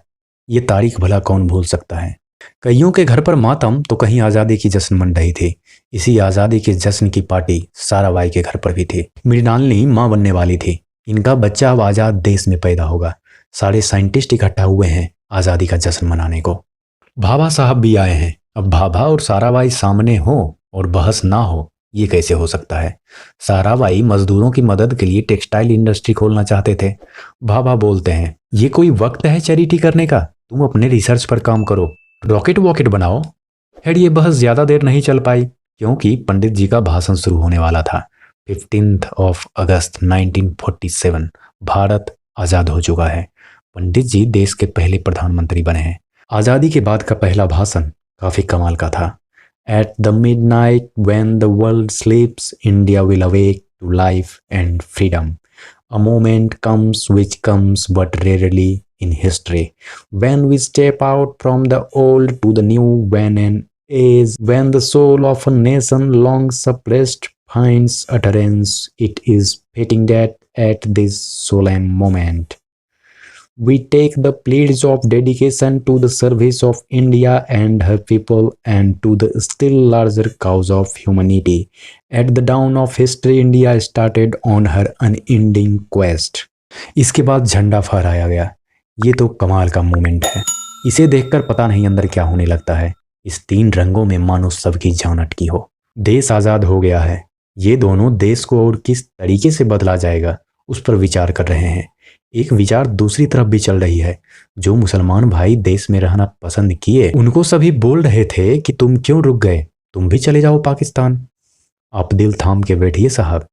ये तारीख भला कौन भूल सकता है। कईयों के घर पर मातम तो कहीं आज़ादी की जश्न मन रही थी। इसी आज़ादी के जश्न की पार्टी साराभाई के घर पर भी थी। मृणालिनी माँ बनने वाली थी। इनका बच्चा अब आज़ाद देश में पैदा होगा। सारे साइंटिस्ट इकट्ठा हुए हैं आज़ादी का जश्न मनाने को। भाभा साहब भी आए हैं। अब भाभा और साराभाई सामने हो और बहस ना हो, ये कैसे हो सकता है। साराभाई मजदूरों की मदद के लिए टेक्सटाइल इंडस्ट्री खोलना चाहते थे। भाभा बोलते हैं, ये कोई वक्त है चैरिटी करने का, तुम अपने रिसर्च पर काम करो, रॉकेट वॉकेट बनाओ। खैर ये बहस ज़्यादा देर नहीं चल पाई, क्योंकि पंडित जी का भाषण शुरू होने वाला था। 15 अगस्त 1947 भारत आज़ाद हो चुका है। पंडित जी देश के पहले प्रधानमंत्री बने हैं। आज़ादी के बाद का पहला भाषण काफ़ी कमाल का था। At the midnight when the world sleeps, India will awake to life and freedom. A moment comes which comes but rarely in history, when we step out from the old to the new, when an age when the soul of a nation long suppressed finds utterance. It is fitting that at this solemn moment we take the pledge of dedication to the service of India and her people and to the still larger cause of humanity. At the dawn of history, India started on her unending quest. इसके बाद झंडा फहराया गया। ये तो कमाल का moment है। इसे देखकर पता नहीं अंदर क्या होने लगता है। इस 3 रंगों में मानो सबकी जान अटकी हो। देश आज़ाद हो गया है। ये दोनों देश को और किस तरीके से बदला जाएगा, उस पर विचार कर रहे हैं। एक विचार दूसरी तरफ भी चल रही है। जो मुसलमान भाई देश में रहना पसंद किए, उनको सभी बोल रहे थे कि तुम क्यों रुक गए, तुम भी चले जाओ पाकिस्तान। आप दिल थाम के बैठिए साहब,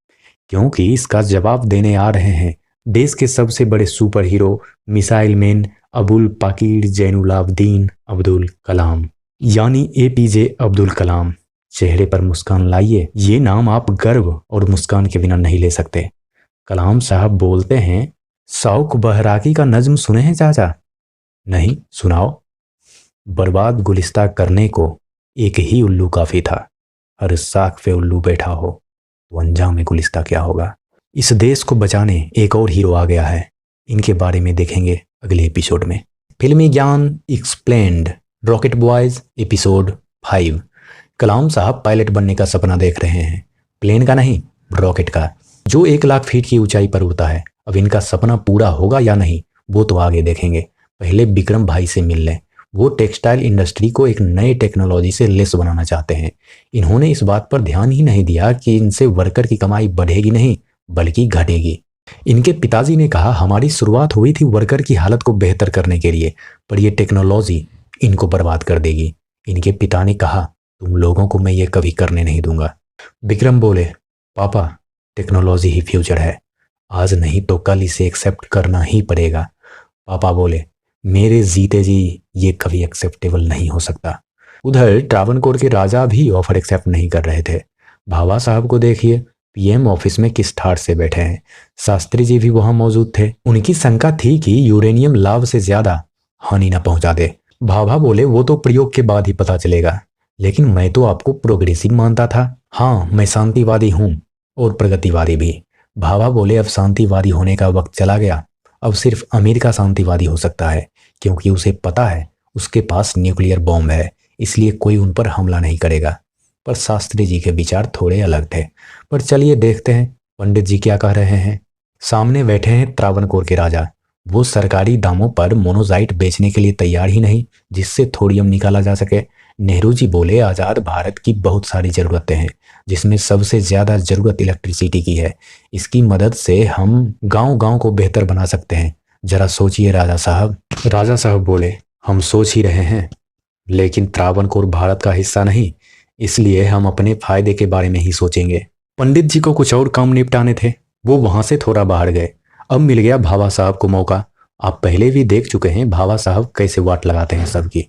क्योंकि इसका जवाब देने आ रहे हैं देश के सबसे बड़े super hero missile man Abul Pakir Jainulabdeen Abdul Kalam, यानी एपीजे अब्दुल कलाम। चेहरे पर मुस्कान लाइए, ये नाम आप गर्व और मुस्कान के बिना नहीं ले सकते। कलाम साहब बोलते हैं, शौक बहराकी का नज्म सुने हैं चाचा? नहीं, सुनाओ। बर्बाद गुलिस्ता करने को एक ही उल्लू काफी था, हर साख पे उल्लू बैठा हो तो अंजाम गुलिस्ता क्या होगा। इस देश को बचाने एक और हीरो आ गया है, इनके बारे में देखेंगे अगले एपिसोड में। फिल्मी ज्ञान एक्सप्लेन्ड, रॉकेट बॉयज एपिसोड 5। कलाम साहब पायलट बनने का सपना देख रहे हैं, प्लेन का नहीं, रॉकेट का, जो 1 लाख फीट की ऊंचाई पर उड़ता है। अब इनका सपना पूरा होगा या नहीं वो तो आगे देखेंगे, पहले विक्रम भाई से मिल लें। वो टेक्सटाइल इंडस्ट्री को एक नए टेक्नोलॉजी से लेस बनाना चाहते हैं। इन्होंने इस बात पर ध्यान ही नहीं दिया कि इनसे वर्कर की कमाई बढ़ेगी नहीं बल्कि घटेगी। इनके पिताजी ने कहा हमारी शुरुआत हुई थी वर्कर की हालत को बेहतर करने के लिए, पर यह टेक्नोलॉजी इनको बर्बाद कर देगी। इनके पिता ने कहा तुम लोगों को मैं ये कभी करने नहीं दूंगा। विक्रम बोले, पापा टेक्नोलॉजी ही फ्यूचर है, आज नहीं तो कल इसे एक्सेप्ट करना ही पड़ेगा। पापा बोले, मेरे जीते जी ये कभी एक्सेप्टेबल नहीं हो सकता। उधर ट्रावनकोर के राजा भी ऑफर एक्सेप्ट नहीं कर रहे थे। भाभा साहब को देखिए, पीएम ऑफिस में किस ठाट से बैठे हैं। शास्त्री जी भी वहां मौजूद थे। उनकी शंका थी कि यूरेनियम लाभ से ज्यादा हानि न पहुंचा दे। भाभा बोले, वो तो प्रयोग के बाद ही पता चलेगा, लेकिन मैं तो आपको प्रोग्रेसिव मानता था। हाँ, मैं शांतिवादी हूँ और प्रगतिवादी भी। भाभा बोले, अब शांतिवादी होने का वक्त चला गया, अब सिर्फ अमेरिका शांतिवादी हो सकता है, क्योंकि उसे पता है उसके पास न्यूक्लियर बॉम्ब है, इसलिए कोई उन पर हमला नहीं करेगा। पर शास्त्री जी के विचार थोड़े अलग थे। पर चलिए देखते हैं पंडित जी क्या कह रहे हैं। सामने बैठे हैं त्रावणकोर के राजा। वो सरकारी दामों पर मोनोजाइट बेचने के लिए तैयार ही नहीं जिससे थोड़ियम निकाला जा सके। नेहरू जी बोले, आज़ाद भारत की बहुत सारी ज़रूरतें हैं, जिसमें सबसे ज़्यादा ज़रूरत इलेक्ट्रिसिटी की है। इसकी मदद से हम गांव-गांव को बेहतर बना सकते हैं। जरा सोचिए राजा साहब। राजा साहब बोले, हम सोच ही रहे हैं, लेकिन त्रावणकोर भारत का हिस्सा नहीं, इसलिए हम अपने फायदे के बारे में ही सोचेंगे। पंडित जी को कुछ और काम निपटाने थे, वो वहां से थोड़ा बाहर गए। अब मिल गया भाभा साहब को मौका। आप पहले भी देख चुके हैं भाभा साहब कैसे वाट लगाते हैं सबकी।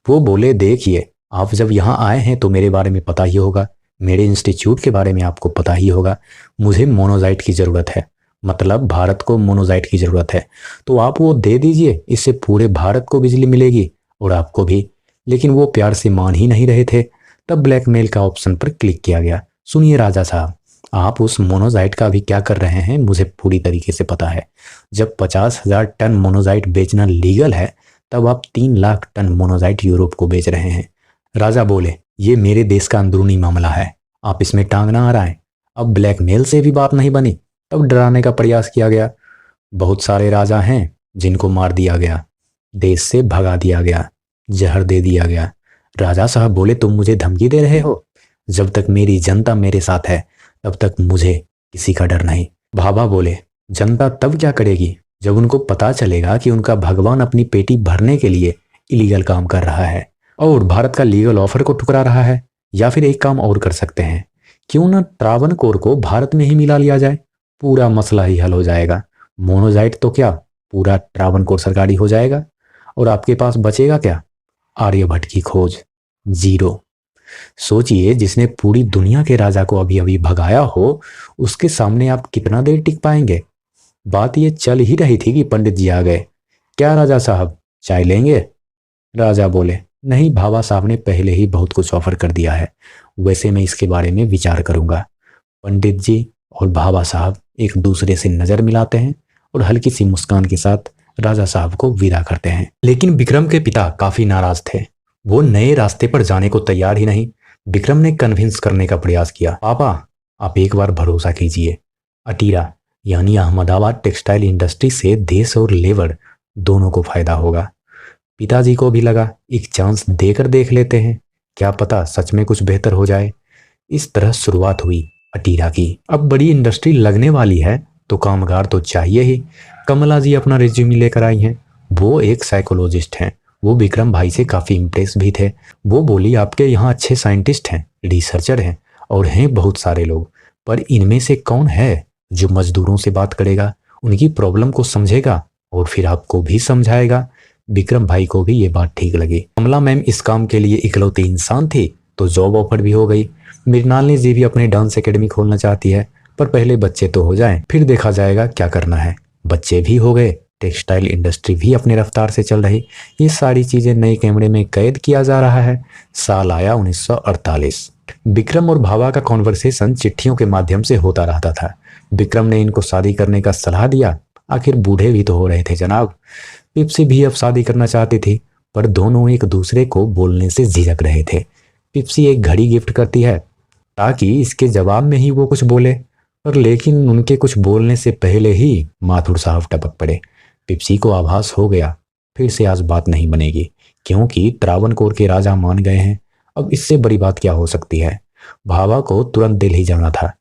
वो बोले, देखिए आप जब यहाँ आए हैं तो मेरे बारे में पता ही होगा, मेरे इंस्टीट्यूट के बारे में आपको पता ही होगा। मुझे मोनोजाइट की ज़रूरत है, मतलब भारत को मोनोजाइट की ज़रूरत है, तो आप वो दे दीजिए, इससे पूरे भारत को बिजली मिलेगी और आपको भी। लेकिन वो प्यार से मान ही नहीं रहे थे। तब ब्लैकमेल का ऑप्शन पर क्लिक किया गया। सुनिए राजा साहब, आप उस मोनोजाइट का भी क्या कर रहे हैं मुझे पूरी तरीके से पता है। जब 50,000 टन मोनोजाइट बेचना लीगल है, तब आप 3 लाख टन मोनोजाइट यूरोप को बेच रहे हैं। राजा बोले, ये मेरे देश का अंदरूनी मामला है, आप इसमें टांग ना अड़ाएं। अब ब्लैकमेल से भी बात नहीं बनी, तब डराने का प्रयास किया गया। बहुत सारे राजा हैं जिनको मार दिया गया, देश से भगा दिया गया, जहर दे दिया गया। राजा साहब बोले, तुम मुझे धमकी दे रहे हो? जब तक मेरी जनता मेरे साथ है तब तक मुझे किसी का डर नहीं। भाभा बोले, जनता तब क्या करेगी जब उनको पता चलेगा कि उनका भगवान अपनी पेटी भरने के लिए इलीगल काम कर रहा है और भारत का लीगल ऑफर को ठुकरा रहा है। या फिर एक काम और कर सकते हैं, क्यों ना त्रावणकोर को भारत में ही मिला लिया जाए, पूरा मसला ही हल हो जाएगा। मोनोजाइट तो क्या, पूरा त्रावणकोर सरकारी हो जाएगा और आपके पास बचेगा क्या? आर्यभट्ट की खोज, जीरो। सोचिए, जिसने पूरी दुनिया के राजा को अभी अभी भगाया हो, उसके सामने आप कितना देर टिक पाएंगे? बात ये चल ही रही थी कि पंडित जी आ गए। क्या राजा साहब, चाय लेंगे? राजा बोले, नहीं, भाभा साहब ने पहले ही बहुत कुछ ऑफर कर दिया है, वैसे मैं इसके बारे में विचार करूंगा। पंडित जी और भाभा साहब एक दूसरे से नजर मिलाते हैं और हल्की सी मुस्कान के साथ राजा साहब को विदा करते हैं। लेकिन विक्रम के पिता काफी नाराज थे, वो नए रास्ते पर जाने को तैयार ही नहीं। विक्रम ने कन्विंस करने का प्रयास किया, पापा आप एक बार भरोसा कीजिए, अटीरा यानी अहमदाबाद टेक्सटाइल इंडस्ट्री से देश और लेबर दोनों को फायदा होगा। पिताजी को भी लगा एक चांस देकर देख लेते हैं, क्या पता सच में कुछ बेहतर हो जाए। इस तरह शुरुआत हुई अटीरा की। अब बड़ी इंडस्ट्री लगने वाली है तो कामगार तो चाहिए ही। कमला जी अपना रिज्यूमे लेकर आई हैं, वो एक साइकोलॉजिस्ट हैं, वो विक्रम भाई से काफ़ी इम्प्रेस भी थे। वो बोली, आपके यहाँ अच्छे साइंटिस्ट हैं, रिसर्चर हैं और हैं बहुत सारे लोग, पर इनमें से कौन है जो मजदूरों से बात करेगा, उनकी प्रॉब्लम को समझेगा और फिर आपको भी समझाएगा। विक्रम भाई को भी ये बात ठीक लगी। कमला मैम इस काम के लिए इकलौती इंसान थी, तो जॉब ऑफर भी हो गई। मृणालिनी जी भी अपनी डांस एकेडमी खोलना चाहती है, पर पहले बच्चे तो हो जाएं, फिर देखा जाएगा क्या करना है। बच्चे भी हो गए, टेक्सटाइल इंडस्ट्री भी अपनी रफ्तार से चल रही। ये सारी चीजें नए कैमरे में कैद किया जा रहा है। साल आया 1948। विक्रम और भाभा का कॉन्वर्सेशन चिट्ठियों के माध्यम से होता रहता था। विक्रम ने इनको शादी करने का सलाह दिया। आखिर बूढ़े भी तो हो रहे थे जनाब। पिप्सी भी अब शादी करना चाहती थी, पर दोनों एक दूसरे को बोलने से झिझक रहे थे। पिप्सी एक घड़ी गिफ्ट करती है ताकि इसके जवाब में ही वो कुछ बोले, पर लेकिन उनके कुछ बोलने से पहले ही माथुर साहब टपक पड़े। पिप्सी को आभास हो गया फिर से आज बात नहीं बनेगी, क्योंकि त्रावणकोर के राजा मान गए हैं। अब इससे बड़ी बात क्या हो सकती है। भाभा को तुरंत दिल्ली जाना था।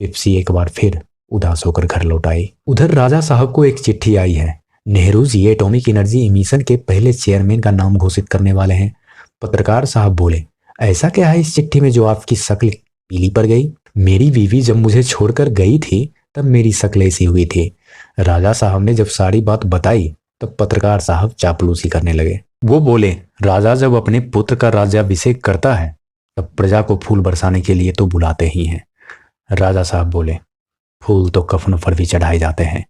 पिप्सी एक बार फिर उदास होकर घर लौट आई। उधर राजा साहब को एक चिट्ठी आई है। Nehru ji atomic energy emission के पहले चेयरमैन का नाम घोषित करने वाले हैं। पत्रकार साहब बोले, ऐसा क्या है इस चिट्ठी में जो आपकी शक्ल पीली पड़ गई? मेरी बीवी जब मुझे छोड़कर गई थी तब मेरी शक्ल ऐसी हुई थी। राजा साहब ने जब सारी बात बताई तब पत्रकार साहब चापलूसी करने लगे। वो बोले, राजा जब अपने पुत्र का राज्याभिषेक करता है तब प्रजा को फूल बरसाने के लिए तो बुलाते ही हैं। राजा साहब बोले, फूल तो कफन पर भी चढ़ाए जाते हैं,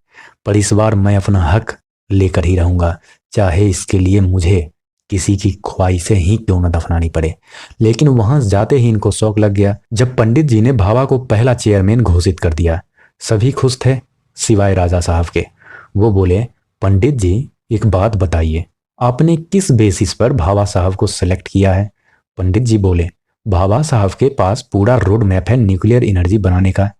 पर इस बार मैं अपना हक लेकर ही रहूंगा, चाहे इसके लिए मुझे किसी की ख्वाहिशें ही क्यों न दफनानी पड़े। लेकिन वहां जाते ही इनको शौक लग गया जब पंडित जी ने भाभा को पहला चेयरमैन घोषित कर दिया। सभी खुश थे सिवाय राजा साहब के। वो बोले, पंडित जी एक बात बताइए, आपने किस बेसिस पर भाभा साहब को सेलेक्ट किया है? पंडित जी बोले, भाभा साहब के पास पूरा रोड मैप है न्यूक्लियर एनर्जी बनाने का।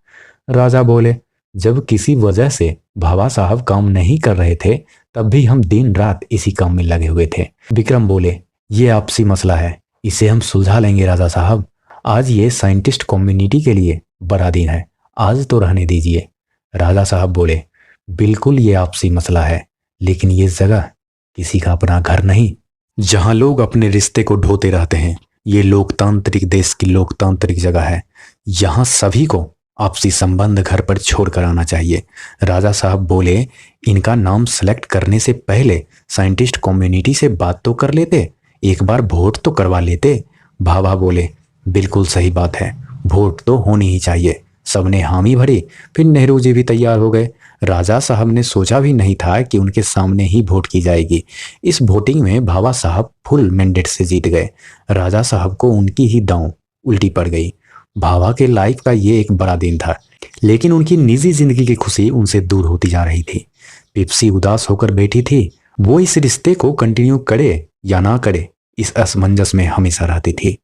राजा बोले, जब किसी वजह से भाभा साहब काम नहीं कर रहे थे तब भी हम दिन रात इसी काम में लगे हुए थे। विक्रम बोले, ये आपसी मसला है, इसे हम सुलझा लेंगे राजा साहब। आज ये साइंटिस्ट कम्युनिटी के लिए बड़ा दिन है, आज तो रहने दीजिए। राजा साहब बोले, बिल्कुल ये आपसी मसला है, लेकिन ये जगह किसी का अपना घर नहीं जहां लोग अपने रिश्ते को ढोते रहते हैं। ये लोकतांत्रिक देश की लोकतांत्रिक जगह है, यहाँ सभी को आपसी संबंध घर पर छोड़ कर आना चाहिए। राजा साहब बोले, इनका नाम सेलेक्ट करने से पहले साइंटिस्ट कम्युनिटी से बात तो कर लेते, एक बार वोट तो करवा लेते। भाभा बोले, बिल्कुल सही बात है, वोट तो होनी ही चाहिए। सबने हामी भरी। फिर नेहरू जी भी तैयार हो गए। राजा साहब ने सोचा भी नहीं था कि उनके सामने ही वोट की जाएगी। इस वोटिंग में भाभा साहब फुल मैंडेट से जीत गए। राजा साहब को उनकी ही दांव उल्टी पड़ गई। भाभा के लाइफ का ये एक बड़ा दिन था, लेकिन उनकी निजी जिंदगी की खुशी उनसे दूर होती जा रही थी। पिप्सी उदास होकर बैठी थी। वो इस रिश्ते को कंटिन्यू करे या ना करे, इस असमंजस में हमेशा रहती थी।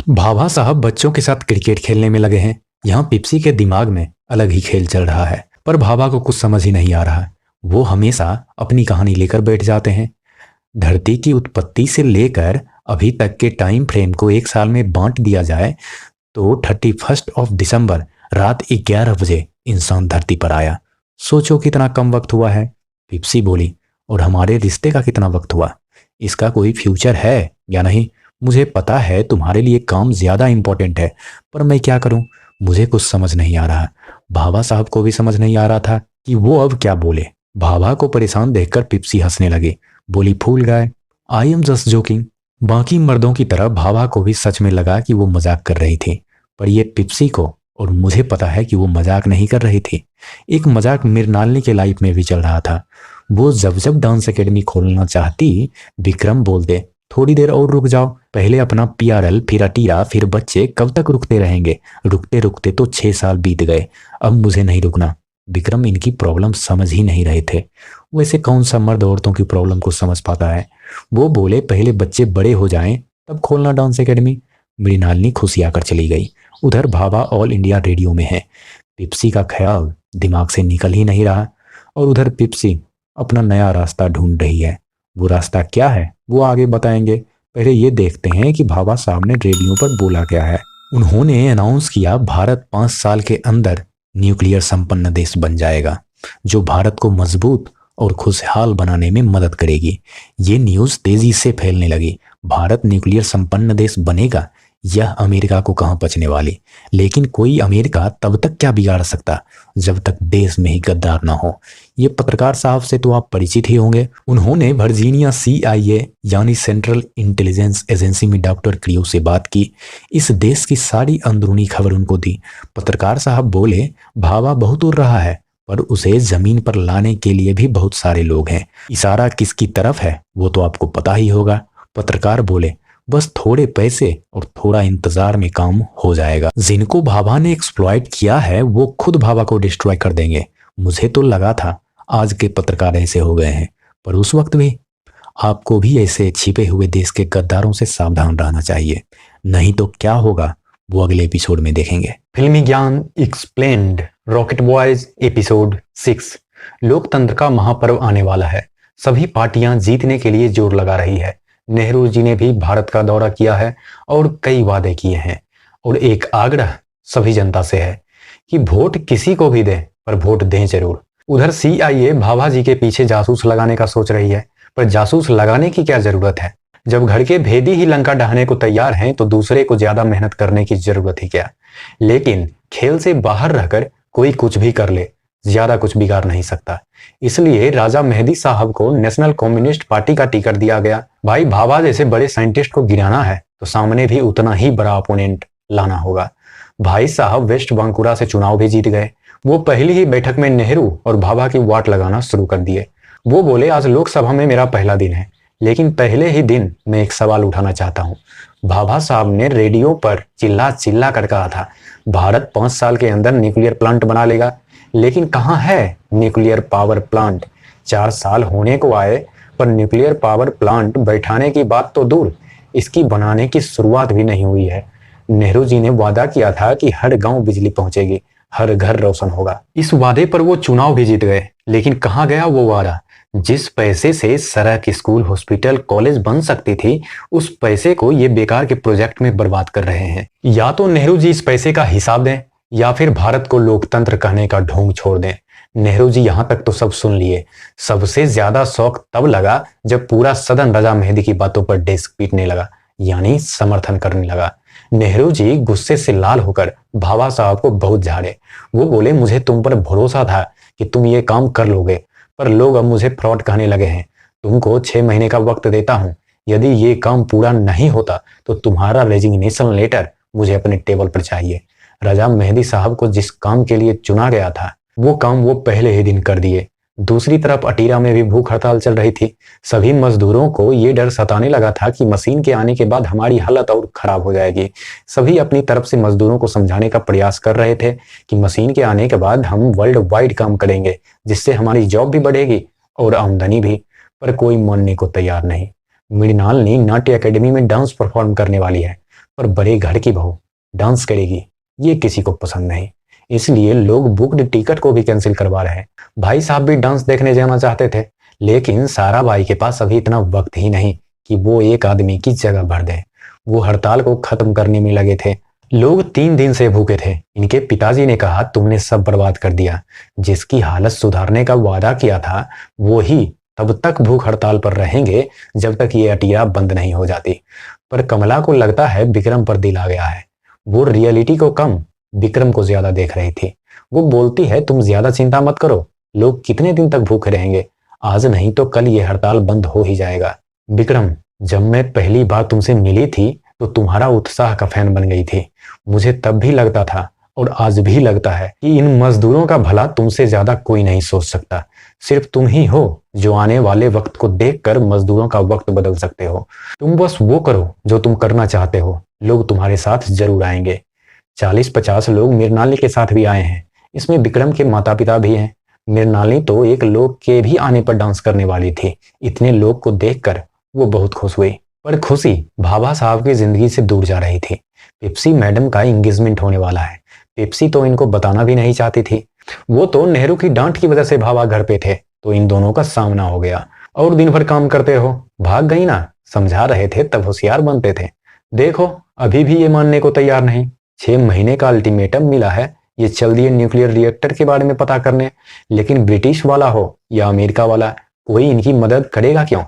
भाभा साहब बच्चों के साथ क्रिकेट खेलने में लगे हैं। यहाँ पिप्सी के दिमाग में अलग ही खेल चल रहा है, पर भाभा को कुछ समझ ही नहीं आ रहा। वो हमेशा अपनी कहानी लेकर बैठ जाते हैं। धरती की उत्पत्ति से लेकर अभी तक के टाइम फ्रेम को एक साल में बांट दिया जाए तो 31 दिसंबर रात 11 बजे इंसान धरती पर आया। सोचो कितना कम वक्त हुआ है। पिप्सी बोली, और हमारे रिश्ते का कितना वक्त हुआ? इसका कोई फ्यूचर है या नहीं? मुझे पता है तुम्हारे लिए काम ज्यादा इंपॉर्टेंट है, पर मैं क्या करूं? मुझे कुछ समझ नहीं आ रहा। भाभा साहब को भी समझ नहीं आ रहा था कि वो अब क्या बोले। भाभा को परेशान देखकर पिप्सी हंसने लगी। बोली, फूल गाय, आई एम जस्ट जोकिंग। बाकी मर्दों की तरह भाभा को भी सच में लगा कि वो मजाक कर रही थी, पर ये पिप्सी को और मुझे पता है कि वो मजाक नहीं कर रही थी। एक मजाक मृणालिनी के लाइफ में भी चल रहा था। वो जब जब डांस एकेडमी खोलना चाहती, विक्रम बोलते, थोड़ी देर और रुक जाओ, पहले अपना पीआरएल, फिर अटीरा, फिर बच्चे, कब तक रुकते रहेंगे? रुकते रुकते तो 6 साल बीत गए। अब मुझे नहीं रुकना। विक्रम इनकी प्रॉब्लम समझ ही नहीं रहे थे। वैसे कौन सा मर्द औरतों की प्रॉब्लम को समझ पाता है। वो बोले, पहले बच्चे बड़े हो जाएं तब खोलना डांस एकेडमी। मृणालिनी खुशी आकर चली गई। उधर भाभा ऑल इंडिया रेडियो में है। पिप्सी का ख्याल दिमाग से निकल ही नहीं रहा, और उधर पिप्सी अपना नया रास्ता ढूंढ रही है। वो रास्ता क्या है वो आगे बताएंगे। पहले ये देखते हैं कि भाभा साहब ने रेडियो पर बोला क्या है। उन्होंने अनाउंस किया, भारत 5 साल के अंदर न्यूक्लियर संपन्न देश बन जाएगा, जो भारत को मजबूत और खुशहाल बनाने में मदद करेगी। ये न्यूज़ तेजी से फैलने लगी। भारत न्यूक्लियर संपन्न देश बनेगा, यह अमेरिका को कहाँ बचने वाली। लेकिन कोई अमेरिका तब तक क्या बिगाड़ सकता जब तक देश में ही गद्दार ना हो। ये पत्रकार साहब से तो आप परिचित ही होंगे। उन्होंने वर्जीनिया CIA यानी सेंट्रल इंटेलिजेंस एजेंसी में डॉक्टर क्रियो से बात की। इस देश की सारी अंदरूनी खबर उनको दी। पत्रकार साहब बोले, भाभा बहुत उड़ रहा है पर उसे जमीन पर लाने के लिए भी बहुत सारे लोग हैं। इशारा किसकी तरफ है वो तो आपको पता ही होगा। पत्रकार बोले, बस थोड़े पैसे और थोड़ा इंतजार में काम हो जाएगा। जिनको भाभा ने एक्सप्लॉइट किया है वो खुद भाभा को डिस्ट्रॉय कर देंगे। मुझे तो लगा था आज के पत्रकार ऐसे हो गए हैं, पर उस वक्त भी आपको भी ऐसे छिपे हुए देश के गद्दारों से सावधान रहना चाहिए, नहीं तो क्या होगा वो अगले एपिसोड में देखेंगे। फिल्मी ज्ञान एक्सप्लेन्ड रॉकेट बॉयज एपिसोड 6। लोकतंत्र का महापर्व आने वाला है। सभी पार्टियां जीतने के लिए जोर लगा रही है। नेहरू जी ने भी भारत का दौरा किया है और कई वादे किए हैं। और एक आग्रह सभी जनता से है कि वोट किसी को भी दें पर वोट दें जरूर। उधर CIA भाभा जी के पीछे जासूस लगाने का सोच रही है, पर जासूस लगाने की क्या जरूरत है। जब घर के भेदी ही लंका ढहाने को तैयार हैं तो दूसरे को ज्यादा मेहनत करने की जरूरत ही क्या। लेकिन खेल से बाहर रहकर कोई कुछ भी कर ले, ज्यादा कुछ बिगाड़ नहीं सकता। इसलिए राजा मेहदी साहब को नेशनल कम्युनिस्ट पार्टी का टिकट दिया गया। भाई भाभा जैसे बड़े साइंटिस्ट को गिराना है तो सामने भी उतना ही बड़ा ओपोनेंट लाना होगा। भाई साहब वेस्ट बांकुरा से चुनाव भी जीत गए। वो पहली ही बैठक में नेहरू और भाभा की वाट लगाना शुरू कर दिए। वो बोले, आज लोकसभा में मेरा पहला दिन है, लेकिन पहले ही दिन मैं एक सवाल उठाना चाहता हूँ। भाभा साहब ने रेडियो पर चिल्ला चिल्ला कर कहा था, भारत 5 साल के अंदर न्यूक्लियर प्लांट बना लेगा। लेकिन कहाँ है न्यूक्लियर पावर प्लांट। 4 साल होने को आए पर न्यूक्लियर पावर प्लांट बैठाने की बात तो दूर, इसकी बनाने की शुरुआत भी नहीं हुई है। नेहरू जी ने वादा किया था कि हर गांव बिजली पहुंचेगी, हर घर रोशन होगा। इस वादे पर वो चुनाव भी जीत गए, लेकिन कहाँ गया वो वादा। जिस पैसे से सड़क, स्कूल, हॉस्पिटल, कॉलेज बन सकती थी, उस पैसे को ये बेकार के प्रोजेक्ट में बर्बाद कर रहे हैं। या तो नेहरू जी इस पैसे का हिसाब दें या फिर भारत को लोकतंत्र कहने का ढोंग छोड़ दें। नेहरू जी यहां तक तो सब सुन लिए। सबसे ज्यादा शौक तब लगा जब पूरा सदन राजा मेहदी की बातों पर डेस्क पीटने लगा, यानी समर्थन करने लगा। नेहरू जी गुस्से से लाल होकर भाभा साहब को बहुत झाड़े। वो बोले, मुझे तुम पर भरोसा था कि तुम ये काम कर लोगे, पर लोग अब मुझे फ्रॉड कहने लगे हैं। तुमको 6 महीने का वक्त देता हूं, यदि ये काम पूरा नहीं होता तो तुम्हारा रेजिग्नेशन लेटर मुझे अपने टेबल पर चाहिए। राजा मेहदी साहब को जिस काम के लिए चुना गया था वो काम वो पहले ही दिन कर दिए। दूसरी तरफ अटीरा में भी भूख हड़ताल चल रही थी। सभी मजदूरों को ये डर सताने लगा था कि मशीन के आने के बाद हमारी हालत और खराब हो जाएगी। सभी अपनी तरफ से मजदूरों को समझाने का प्रयास कर रहे थे कि मशीन के आने के बाद हम वर्ल्ड वाइड काम करेंगे, जिससे हमारी जॉब भी बढ़ेगी और आमदनी भी। पर कोई मानने को तैयार नहीं। मृणालिनी नाट्य एकेडमी में डांस परफॉर्म करने वाली है, पर बड़े घर की बहू डांस करेगी, ये किसी को पसंद नहीं। इसलिए लोग बुक्ड टिकट को भी कैंसिल करवा रहे हैं। भाई साहब भी डांस देखने जाना चाहते थे, लेकिन सारा भाई के पास अभी इतना वक्त ही नहीं कि वो एक आदमी की जगह भर दें। वो हड़ताल को खत्म करने में लगे थे। लोग 3 दिन से भूखे थे। इनके पिताजी ने कहा, तुमने सब बर्बाद कर दिया। जिसकी हालत सुधारने का वादा किया था वो ही तब तक भूख हड़ताल पर रहेंगे जब तक ये अटीरा बंद नहीं हो जाती। पर कमला को लगता है विक्रम पर दिल आ गया है। वो रियलिटी को कम, विक्रम को ज्यादा देख रही थी। वो बोलती है, तुम ज्यादा चिंता मत करो, लोग कितने दिन तक भूखे रहेंगे, आज नहीं तो कल ये हड़ताल बंद हो ही जाएगा। विक्रम, जब मैं पहली बार तुमसे मिली थी तो तुम्हारा उत्साह का फैन बन गई थी। मुझे तब भी लगता था और आज भी लगता है कि इन मजदूरों का भला तुमसे ज्यादा कोई नहीं सोच सकता। सिर्फ तुम ही हो जो आने वाले वक्त को देखकर मजदूरों का वक्त बदल सकते हो। तुम बस वो करो जो तुम करना चाहते हो, लोग तुम्हारे साथ जरूर आएंगे। 40-50 लोग मृणालिनी के साथ भी आए हैं। इसमें विक्रम के माता पिता भी हैं। मृणालिनी तो एक लोग के भी आने पर डांस करने वाली थी। इतने लोग को देखकर वो बहुत खुश हुई, पर खुशी भाभा साहब की जिंदगी से दूर जा रही थी। पेप्सी मैडम का एंगेजमेंट होने वाला है। पेप्सी तो इनको बताना भी नहीं चाहती थी। वो तो नेहरू की डांट की वजह से भाभा घर पे थे, तो इन दोनों का सामना हो गया। और दिन भर काम करते हो, भाग गई ना, समझा रहे थे तब होशियार बनते थे। देखो अभी भी ये मानने को तैयार नहीं। 6 महीने का अल्टीमेटम मिला है, ये चल दिए न्यूक्लियर रिएक्टर के बारे में पता करने। लेकिन ब्रिटिश वाला हो या अमेरिका वाला, कोई इनकी मदद करेगा क्यों।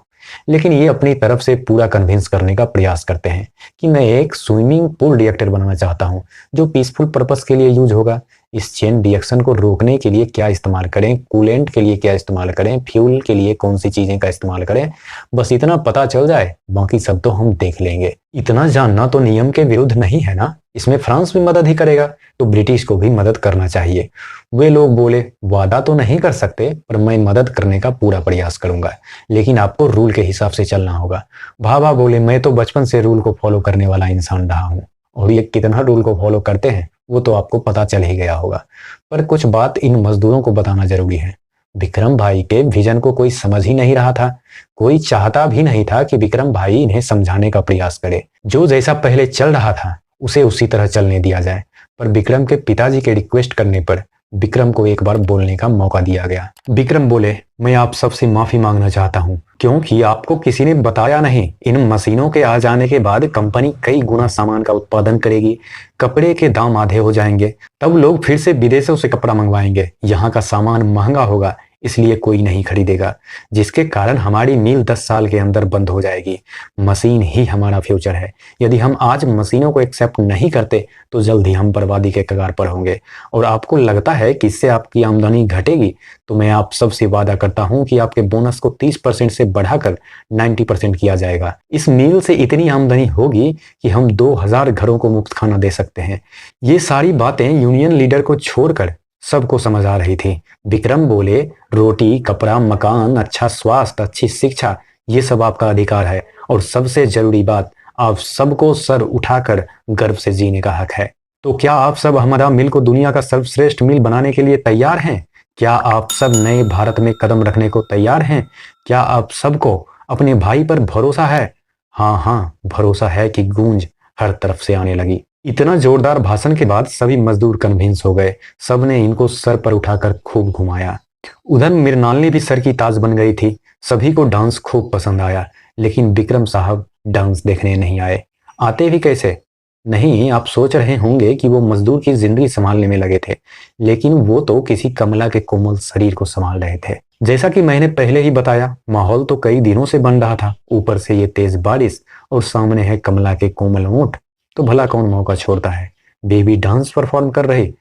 लेकिन ये अपनी तरफ से पूरा कन्विंस करने का प्रयास करते हैं कि मैं एक स्विमिंग पूल रिएक्टर बनाना चाहता हूँ जो पीसफुल पर्पस के लिए यूज होगा। इस चेन रिएक्शन को रोकने के लिए क्या इस्तेमाल करें, कूलेंट के लिए क्या इस्तेमाल करें, फ्यूल के लिए कौन सी चीजें का इस्तेमाल करें, बस इतना पता चल जाए, बाकी सब तो हम देख लेंगे। इतना जानना तो नियम के विरुद्ध नहीं है ना। इसमें फ्रांस भी मदद ही करेगा तो ब्रिटिश को भी मदद करना चाहिए। वे लोग बोले, वादा तो नहीं कर सकते पर मैं मदद करने का पूरा प्रयास करूंगा, लेकिन आपको रूल के हिसाब से चलना होगा। भाभा बोले, मैं तो बचपन से रूल को फॉलो करने वाला इंसान रहा हूँ और ये कितना रूल को फॉलो करते हैं वो तो आपको पता चल ही गया होगा, पर कुछ बात इन मजदूरों को बताना जरूरी है। विक्रम भाई के विजन को कोई समझ ही नहीं रहा था। कोई चाहता भी नहीं था कि विक्रम भाई इन्हें समझाने का प्रयास करे। जो जैसा पहले चल रहा था उसे उसी तरह चलने दिया जाए। पर विक्रम के पिताजी के रिक्वेस्ट करने पर विक्रम को एक बार बोलने का मौका दिया गया। विक्रम बोले, मैं आप सबसे माफी मांगना चाहता हूँ क्योंकि आपको किसी ने बताया नहीं। इन मशीनों के आ जाने के बाद कंपनी कई गुना सामान का उत्पादन करेगी, कपड़े के दाम आधे हो जाएंगे, तब लोग फिर से विदेशों से कपड़ा मंगवाएंगे। यहाँ का सामान महंगा होगा इसलिए कोई नहीं खरीदेगा, जिसके कारण हमारी मिल 10 साल के अंदर बंद हो जाएगी। मशीन ही हमारा फ्यूचर है। यदि हम आज मशीनों को एक्सेप्ट नहीं करते तो जल्द ही हम बर्बादी के कगार पर होंगे। और आपको लगता है कि इससे आपकी आमदनी घटेगी, तो मैं आप सबसे वादा करता हूं कि आपके बोनस को 30% से बढ़ाकर 90% किया जाएगा। इस मिल से इतनी आमदनी होगी कि हम 2000 घरों को मुफ्त खाना दे सकते हैं। ये सारी बातें यूनियन लीडर को छोड़कर सबको समझ आ रही थी। विक्रम बोले, रोटी, कपड़ा, मकान, अच्छा स्वास्थ्य, अच्छी शिक्षा, ये सब आपका अधिकार है और सबसे जरूरी बात, आप सबको सर उठाकर गर्व से जीने का हक है। तो क्या आप सब हमारा मिल को दुनिया का सर्वश्रेष्ठ मिल बनाने के लिए तैयार हैं? क्या आप सब नए भारत में कदम रखने को तैयार हैं? क्या आप सबको अपने भाई पर भरोसा है? हाँ हाँ, भरोसा है की गूंज हर तरफ से आने लगी। इतना जोरदार भाषण के बाद सभी मजदूर कन्विंस हो गए। सबने इनको सर पर उठाकर खूब घुमाया। उधर मृणालिनी भी सर की ताज बन गई थी। सभी को डांस खूब पसंद आया, लेकिन विक्रम साहब डांस देखने नहीं आए। आते भी कैसे? नहीं, आप सोच रहे होंगे कि वो मजदूर की जिंदगी संभालने में लगे थे, लेकिन वो तो किसी कमला के कोमल शरीर को संभाल रहे थे। जैसा कि मैंने पहले ही बताया, माहौल तो कई दिनों से बन रहा था। ऊपर से ये तेज बारिश और सामने है कमला के कोमल होंठ, तो भला कौन मौका छोड़ता है। बेबी डांस परफॉर्म कर रही,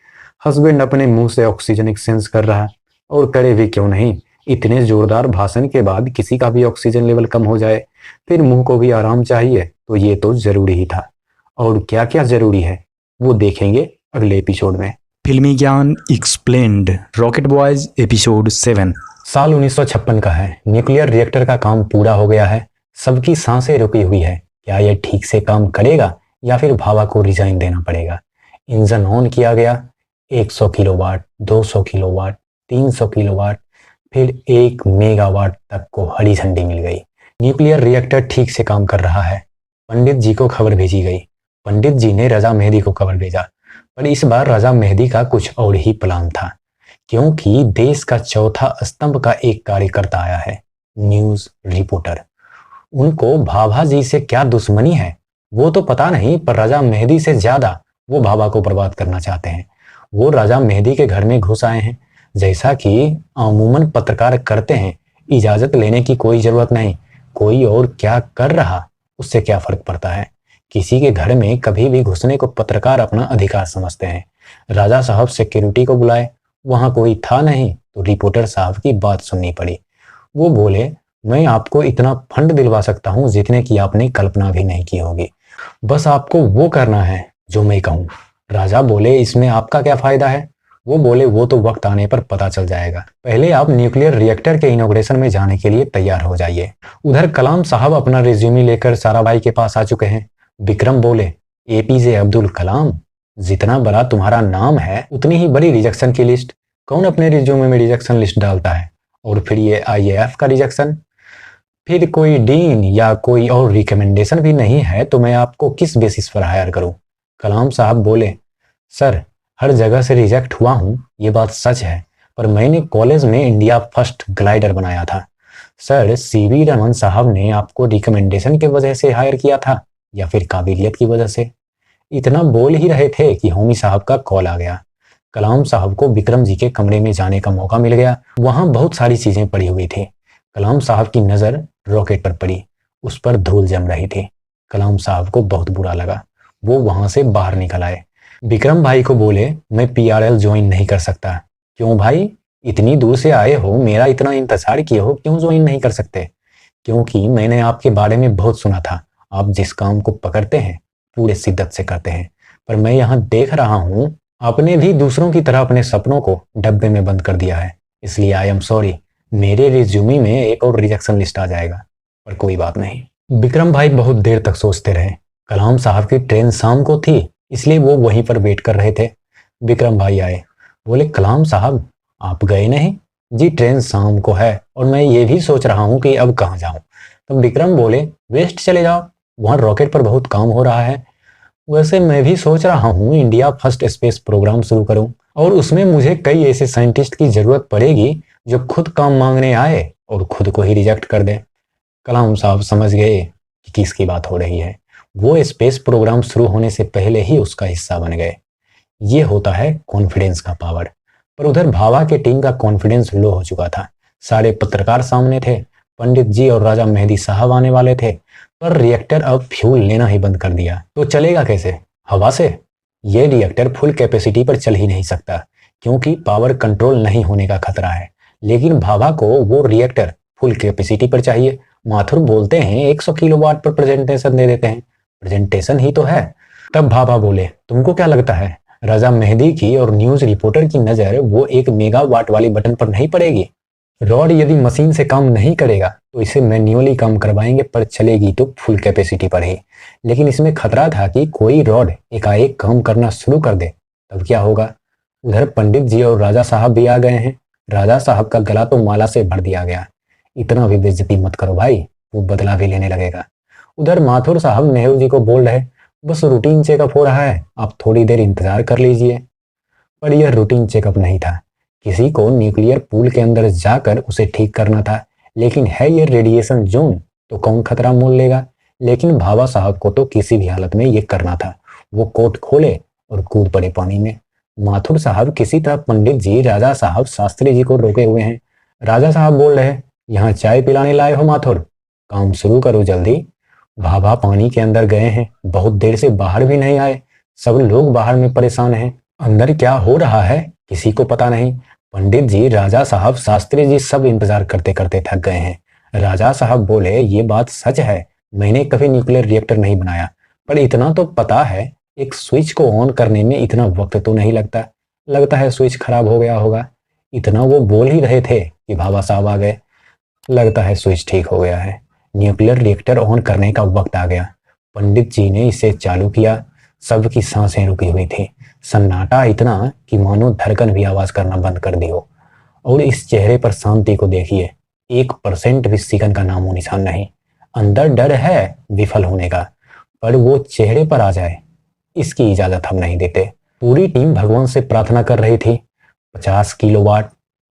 हस्बैंड अपने मुंह से ऑक्सीजन एक्सचेंज कर रहा, और करे भी क्यों नहीं। इतने जोरदार भाषण के बाद किसी का भी ऑक्सीजन लेवल कम हो जाए, फिर मुंह को भी आराम चाहिए, तो ये तो जरूरी ही था। और क्या क्या जरूरी है वो देखेंगे अगले एपिसोड में। फिल्मी ज्ञान एक्सप्लेन्ड, रॉकेट बॉयज एपिसोड 7। साल 1956 का है। न्यूक्लियर रिएक्टर का काम पूरा हो गया है। सबकी सांसें रुकी हुई है। क्या यह ठीक से काम करेगा या फिर भाभा को रिजाइन देना पड़ेगा। इंजन ऑन किया गया। 100 किलोवाट, 200 किलोवाट, 300 किलोवाट, फिर 1 मेगावाट तक को हरी झंडी मिल गई। न्यूक्लियर रिएक्टर ठीक से काम कर रहा है। पंडित जी को खबर भेजी गई। पंडित जी ने रजा मेहदी को खबर भेजा, पर इस बार रजा मेहदी का कुछ और ही प्लान था, क्योंकि देश का चौथा स्तंभ का एक कार्यकर्ता आया है, न्यूज रिपोर्टर। उनको भाभा जी से क्या दुश्मनी है वो तो पता नहीं, पर रजा मेहदी से ज्यादा वो भाभा को बर्बाद करना चाहते हैं। वो राजा मेहदी के घर में घुस आए हैं। जैसा कि अमूमन पत्रकार करते हैं, इजाजत लेने की कोई जरूरत नहीं। कोई और क्या कर रहा उससे क्या फर्क पड़ता है। किसी के घर में कभी भी घुसने को पत्रकार अपना अधिकार समझते हैं। राजा साहब सिक्योरिटी को बुलाए, वहां कोई था नहीं, तो रिपोर्टर साहब की बात सुननी पड़ी। वो बोले, मैं आपको इतना फंड दिलवा सकता हूं जितने की आपने कल्पना भी नहीं की होगी। बस आपको वो करना है जो मैं कहूँ। राजा बोले, इसमें आपका क्या फायदा है। वो बोले, वो तो वक्त आने पर पता चल जाएगा। पहले आप न्यूक्लियर रिएक्टर के इनॉग्रेशन में जाने के लिए तैयार हो जाइए। उधर कलाम साहब अपना रिज्यूमे लेकर साराभाई के पास आ चुके हैं। विक्रम बोले, एपीजे अब्दुल कलाम, जितना बड़ा तुम्हारा नाम है उतनी ही बड़ी रिजेक्शन की लिस्ट। कौन अपने रिज्यूमे में रिजेक्शन लिस्ट डालता है। और फिर ये आईएएफ का रिजेक्शन, फिर कोई डीन या कोई और रिकमेंडेशन भी नहीं है, तो मैं आपको किस बेसिस पर हायर करूं। कलाम साहब बोले, सर हर जगह से रिजेक्ट हुआ हूं, ये बात सच है, पर मैंने कॉलेज में इंडिया फर्स्ट ग्लाइडर बनाया था। सर सीवी रमन साहब ने आपको रिकमेंडेशन की वजह से हायर किया था या फिर काबिलियत की वजह से। इतना बोल ही रहे थे कि होमी साहब का कॉल आ गया। कलाम साहब को विक्रम जी के कमरे में जाने का मौका मिल गया। वहां बहुत सारी चीजें पड़ी हुई थी। कलाम साहब की नजर रॉकेट पर पड़ी। उस पर धूल जम रही थी। कलाम साहब को बहुत बुरा लगा। वो वहां से बाहर निकल आए। विक्रम भाई को बोले, मैं पीआरएल ज्वाइन नहीं कर सकता। क्यों भाई, इतनी दूर से आए हो, मेरा इतना इंतजार किए हो, क्यों ज्वाइन नहीं कर सकते? क्योंकि मैंने आपके बारे में बहुत सुना था। आप जिस काम को पकड़ते हैं पूरे शिद्दत से करते हैं, पर मैं यहाँ देख रहा हूँ आपने भी दूसरों की तरह अपने सपनों को डब्बे में बंद कर दिया है। इसलिए आई एम सॉरी, मेरे रिज्यूमे में एक और रिजेक्शन लिस्ट आ जाएगा, पर कोई बात नहीं। विक्रम भाई बहुत देर तक सोचते रहे। कलाम साहब की ट्रेन शाम को थी, इसलिए वो वहीं पर वेट कर रहे थे। विक्रम भाई आए, बोले, कलाम साहब आप गए नहीं? जी ट्रेन शाम को है और मैं ये भी सोच रहा हूँ कि अब कहाँ जाऊँ। तो विक्रम बोले, वेस्ट चले जाओ, वहाँ रॉकेट पर बहुत काम हो रहा है। वैसे मैं भी सोच रहा हूँ इंडिया फर्स्ट स्पेस प्रोग्राम शुरू करूँ, और उसमें मुझे कई ऐसे साइंटिस्ट की जरूरत पड़ेगी जो खुद काम मांगने आए और खुद को ही रिजेक्ट कर दे। कलाम साहब समझ गए कि किसकी बात हो रही है। वो स्पेस प्रोग्राम शुरू होने से पहले ही उसका हिस्सा बन गए। ये होता है कॉन्फिडेंस का पावर। पर उधर भाभा के टीम का कॉन्फिडेंस लो हो चुका था। सारे पत्रकार सामने थे। पंडित जी और राजा मेहदी साहब आने वाले थे, पर रिएक्टर अब फ्यूल लेना ही बंद कर दिया। तो चलेगा कैसे? हवा से? ये रिएक्टर फुल कैपेसिटी पर चल ही नहीं सकता, क्योंकि पावर कंट्रोल नहीं होने का खतरा है। लेकिन भाभा को वो रिएक्टर फुल कैपेसिटी पर चाहिए। माथुर बोलते हैं 100 किलोवाट पर प्रेजेंटेशन दे देते हैं। प्रेजेंटेशन ही तो है। तब भाभा बोले, तुमको क्या लगता है राजा मेहदी की और न्यूज रिपोर्टर की नजर वो 1 मेगावाट वाली बटन पर नहीं पड़ेगी? रॉड यदि मशीन से काम नहीं करेगा तो इसे मैन्युअली काम करवाएंगे, पर चलेगी तो फुल कैपेसिटी पर ही। लेकिन इसमें खतरा था कि कोई रॉड एकाएक काम करना शुरू कर दे, तब क्या होगा? उधर पंडित जी और राजा साहब भी आ गए हैं। राजा साहब का गला तो माला से भर दिया गया। इतना भी बेइज्जती मत करो भाई, वो बदला भी लेने लगेगा। उधर माथुर साहब नेहरू जी को बोल रहे, बस रूटीन चेकअप हो रहा है, आप थोड़ी देर इंतजार कर लीजिए। पर यह रूटीन चेकअप नहीं था। किसी को न्यूक्लियर पूल के अंदर जाकर उसे ठीक करना था। लेकिन है ये रेडिएशन जोन, तो कौन खतरा मोल लेगा? लेकिन भाभा साहब को तो किसी भी हालत में ये करना था। वो कोट खोले और कूद पड़े पानी में। माथुर साहब किसी तरह पंडित जी, राजा साहब, शास्त्री जी को रोके हुए हैं। राजा साहब बोल रहे, यहाँ चाय पिलाने लाए हो माथुर? काम शुरू करो जल्दी। भाभा पानी के अंदर गए हैं, बहुत देर से बाहर भी नहीं आए। सब लोग बाहर में परेशान हैं। अंदर क्या हो रहा है किसी को पता नहीं। पंडित जी, राजा साहब, शास्त्री जी सब इंतजार करते करते थक गए हैं। राजा साहब बोले, ये बात सच है, मैंने कभी न्यूक्लियर रिएक्टर नहीं बनाया, पर इतना तो पता है एक स्विच को ऑन करने में इतना वक्त तो नहीं लगता। लगता है स्विच खराब हो गया होगा। इतना वो बोल ही रहे थे कि भाभा साहब आ गए। लगता है स्विच ठीक हो गया है। न्यूक्लियर रिएक्टर ऑन करने का वक्त आ गया। पंडित जी ने इसे चालू किया। सबकी सांसें रुकी हुई थी। सन्नाटा इतना कि मानो धड़कन भी आवाज करना बंद कर दी हो। और इस चेहरे पर शांति को देखिए, 1% भी सिकन का नामो निशान नहीं। अंदर डर है विफल होने का, पर वो चेहरे पर आ जाए, इसकी इजाजत हम नहीं देते। पूरी टीम भगवान से प्रार्थना कर रही थी। 50 kilowatt,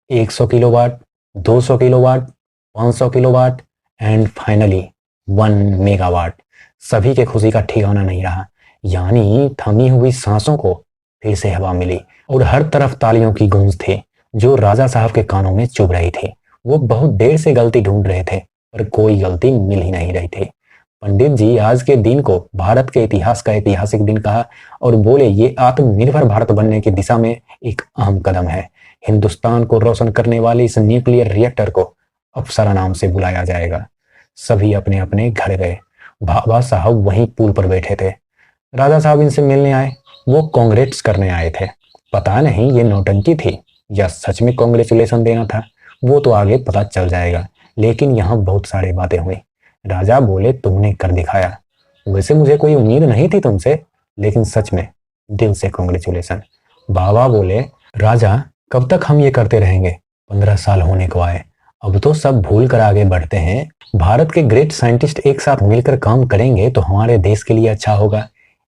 100 kilowatt, 200 kilowatt, 500 kilowatt and finally 1 megawatt. सभी के खुशी का ठिकाना नहीं रहा। यानी थमी हुई सांसों को फिर से हवा मिली और हर तरफ तालियों की गूंज थी, जो राजा साहब के कानों में चुभ रही थी। वो बहुत देर से गलती ढूंढ रहे थे, पर कोई गलती मिल ही नहीं रही थी। पंडित जी आज के दिन को भारत के इतिहास का ऐतिहासिक दिन कहा और बोले, ये आत्मनिर्भर भारत बनने की दिशा में एक अहम कदम है। हिंदुस्तान को रोशन करने वाले इस न्यूक्लियर रिएक्टर को अप्सरा नाम से बुलाया जाएगा। सभी अपने अपने घर गए। भाभा साहब वहीं पूल पर बैठे थे। राजा साहब इनसे मिलने आए। वो कांग्रेट्स करने आए थे। पता नहीं ये नौटंकी थी या सच में कांग्रेचुलेशन देना था, वो तो आगे पता चल जाएगा। लेकिन यहाँ बहुत सारी बातें हुई। राजा बोले, तुमने कर दिखाया। वैसे मुझे कोई उम्मीद नहीं थी तुमसे, लेकिन सच में दिल से कांग्रेचुलेशन। बाबा बोले, राजा कब तक हम ये करते रहेंगे? 15 साल होने को आए, अब तो सब भूल कर आगे बढ़ते हैं। भारत के ग्रेट साइंटिस्ट एक साथ मिलकर काम करेंगे तो हमारे देश के लिए अच्छा होगा।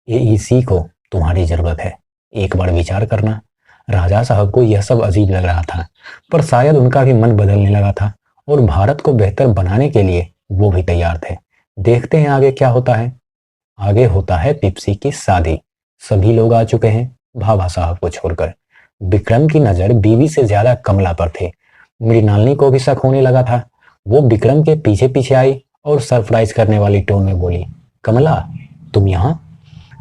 एईसी को तुम्हारी जरूरत है, एक बार विचार करना। राजा साहब को यह सब अजीब लग रहा था, पर शायद उनका भी मन बदलने लगा था और भारत को बेहतर बनाने के लिए वो भी तैयार थे। देखते हैं आगे क्या होता है। आगे होता है पिप्सी की शादी। सभी लोग आ चुके हैं, भाभा साहब को छोड़कर। विक्रम की नजर बीवी से ज्यादा कमला पर थी। मृणालिनी को भी शक होने लगा था। वो विक्रम के पीछे पीछे आई और सरप्राइज करने वाली टोन में बोली, कमला तुम यहाँ?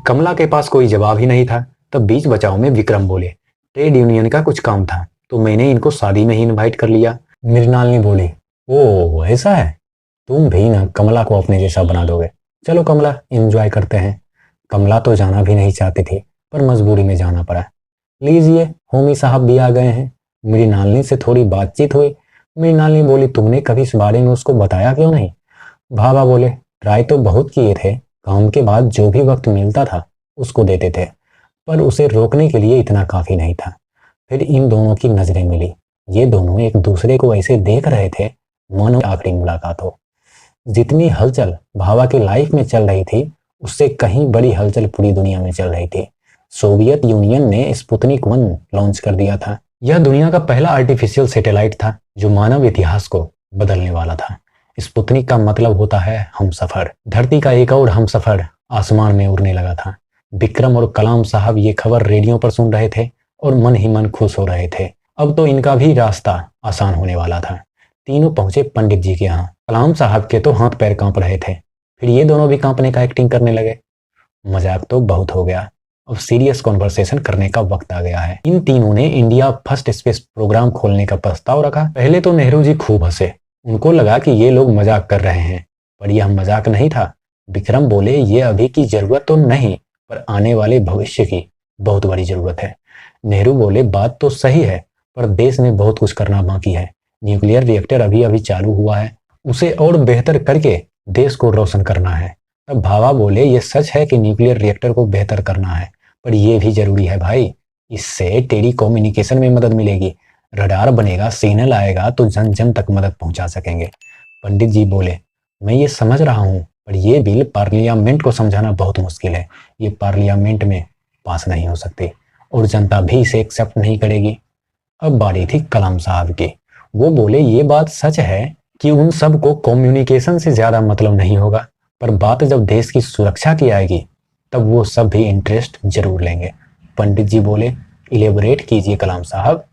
कमला के पास कोई जवाब ही नहीं था। तब बीच बचाव में विक्रम बोले, ट्रेड यूनियन का कुछ काम था तो मैंने इनको शादी में ही इनवाइट कर लिया। मृणालिनी बोली, ओ ऐसा है, तुम भी ना कमला को अपने जैसा बना दोगे। चलो कमला एंजॉय करते हैं। कमला तो जाना भी नहीं चाहती थी पर मजबूरी में जाना पड़ा। लीजिए होमी साहब भी आ गए हैं। मृणालिनी से थोड़ी बातचीत हुई। मृणालिनी बोली, तुमने कभी इस बारे में उसको बताया क्यों नहीं? भाभा बोले, ट्राई तो बहुत किए थे, काम के बाद जो भी वक्त मिलता था उसको देते थे, पर उसे रोकने के लिए इतना काफी नहीं था। फिर इन दोनों की नजरें मिली। ये दोनों एक दूसरे को ऐसे देख रहे थे मानो आखिरी मुलाकात हो। जितनी हलचल भाभा की लाइफ में चल रही थी उससे कहीं बड़ी हलचल पूरी दुनिया में चल रही थी। सोवियत यूनियन ने स्पुतनिक 1 लॉन्च कर दिया था। यह दुनिया का पहला आर्टिफिशियल सैटेलाइट था जो मानव इतिहास को बदलने वाला था। स्पुतनिक का मतलब होता है हमसफर। धरती का एक और हमसफर आसमान में उड़ने लगा था। विक्रम और कलाम साहब ये खबर रेडियो पर सुन रहे थे और मन ही मन खुश हो रहे थे। अब तो इनका भी रास्ता आसान होने वाला था। तीनों पहुंचे पंडित जी के यहाँ। कलाम साहब के तो हाथ पैर कांप रहे थे, फिर ये दोनों भी कांपने का एक्टिंग करने लगे। मजाक तो बहुत हो गया, अब सीरियस कॉन्वर्सेशन करने का वक्त आ गया है। इन तीनों ने इंडिया फर्स्ट स्पेस प्रोग्राम खोलने का प्रस्ताव रखा। पहले तो नेहरू जी खूब हंसे, उनको लगा कि ये लोग मजाक कर रहे हैं, पर यह मजाक नहीं था। विक्रम बोले, ये अभी की जरूरत तो नहीं पर आने वाले भविष्य की बहुत बड़ी जरूरत है। नेहरू बोले, बात तो सही है पर देश में बहुत कुछ करना बाकी है। न्यूक्लियर रिएक्टर अभी अभी चालू हुआ है, उसे और बेहतर करके देश को रोशन करना है। तब भाभा बोले, ये सच है कि न्यूक्लियर रिएक्टर को बेहतर करना है, पर यह भी जरूरी है भाई, इससे टेली कम्युनिकेशन में मदद मिलेगी। रडार बनेगा, सिग्नल आएगा तो जन जन तक मदद पहुंचा सकेंगे। पंडित जी बोले, मैं ये समझ रहा हूँ पर यह बिल पार्लियामेंट को समझाना बहुत मुश्किल है। ये पार्लियामेंट में पास नहीं हो सकती और जनता भी इसे एक्सेप्ट नहीं करेगी। अब बारी थी कलाम साहब की। वो बोले, ये बात सच है कि उन सबको कम्युनिकेशन से ज्यादा मतलब नहीं होगा, पर बात जब देश की सुरक्षा की आएगी तब वो सब भी इंटरेस्ट जरूर लेंगे। पंडित जी बोले, इलेबोरेट कीजिए कलाम साहब।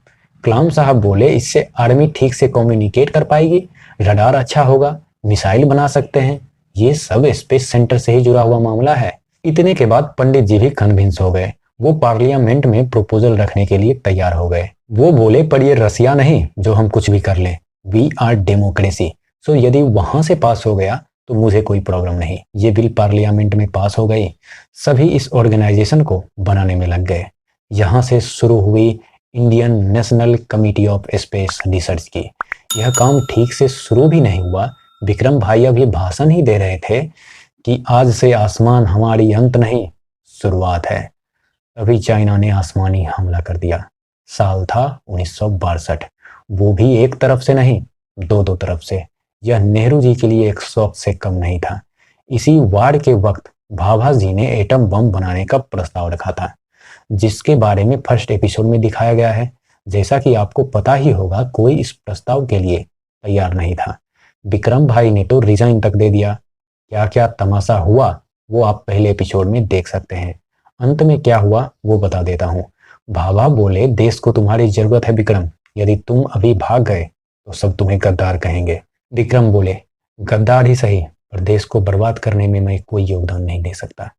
कलाम साहब बोले, इससे आर्मी ठीक से कम्युनिकेट कर पाएगी, रडार अच्छा होगा, मिसाइल बना सकते हैं। ये सब स्पेस सेंटर से ही जुड़ा हुआ मामला है। इतने के बाद पंडित जी भी कन्विंस हो गए। वो पार्लियामेंट में प्रपोजल रखने के लिए तैयार हो गए। वो बोले, पर ये रसिया नहीं जो हम कुछ भी कर लें, वी आर डेमोक्रेसी, सो यदि वहां से पास हो गया तो मुझे कोई प्रॉब्लम नहीं। ये बिल पार्लियामेंट में पास हो गई। सभी इस ऑर्गेनाइजेशन को बनाने में लग गए। यहाँ से शुरू हुई Indian national committee of space research की। यह काम ठीक से शुरू भी नहीं हुआ, विक्रम भाई अभी भाषण ही दे रहे थे कि आज से आसमान हमारी अंत नहीं शुरुआत है। अभी चाइना ने आसमानी हमला कर दिया। साल था 1962। वो भी एक तरफ से नहीं, दो तरफ से। यह नेहरू जी के लिए एक शौक से कम नहीं था। इसी वार के वक्त भाभा जी ने एटम बम बनाने का प्रस्ताव रखा था, जिसके बारे में फर्स्ट एपिसोड में दिखाया गया है। जैसा कि आपको पता ही होगा, कोई इस प्रस्ताव के लिए तैयार नहीं था। विक्रम भाई ने तो रिजाइन तक दे दिया। क्या क्या तमाशा हुआ वो आप पहले एपिसोड में देख सकते हैं। अंत में क्या हुआ वो बता देता हूँ। भाभा बोले, देश को तुम्हारी जरूरत है विक्रम, यदि तुम अभी भाग गए तो सब तुम्हें गद्दार कहेंगे। विक्रम बोले, गद्दार ही सही पर देश को बर्बाद करने में मैं कोई योगदान नहीं दे सकता।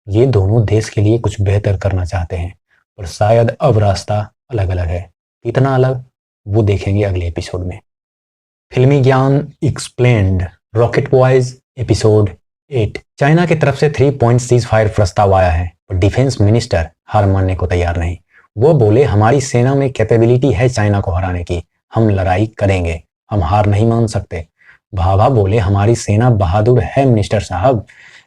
ये दोनों देश के लिए कुछ बेहतर करना चाहते हैं, पर शायद अब रास्ता अलग अलग है। कितना अलग वो देखेंगे अगले एपिसोड में। फिल्मी ज्ञान explained, Rocket Boys episode 8। China की तरफ से 3 पॉइंट सीजफायर प्रस्ताव आया है पर डिफेंस मिनिस्टर हार मानने को तैयार नहीं। वो बोले, हमारी सेना में कैपेबिलिटी है चाइना को हराने की, हम लड़ाई करेंगे, हम हार नहीं मान सकते। भाभा बोले, हमारी सेना बहादुर है मिनिस्टर साहब,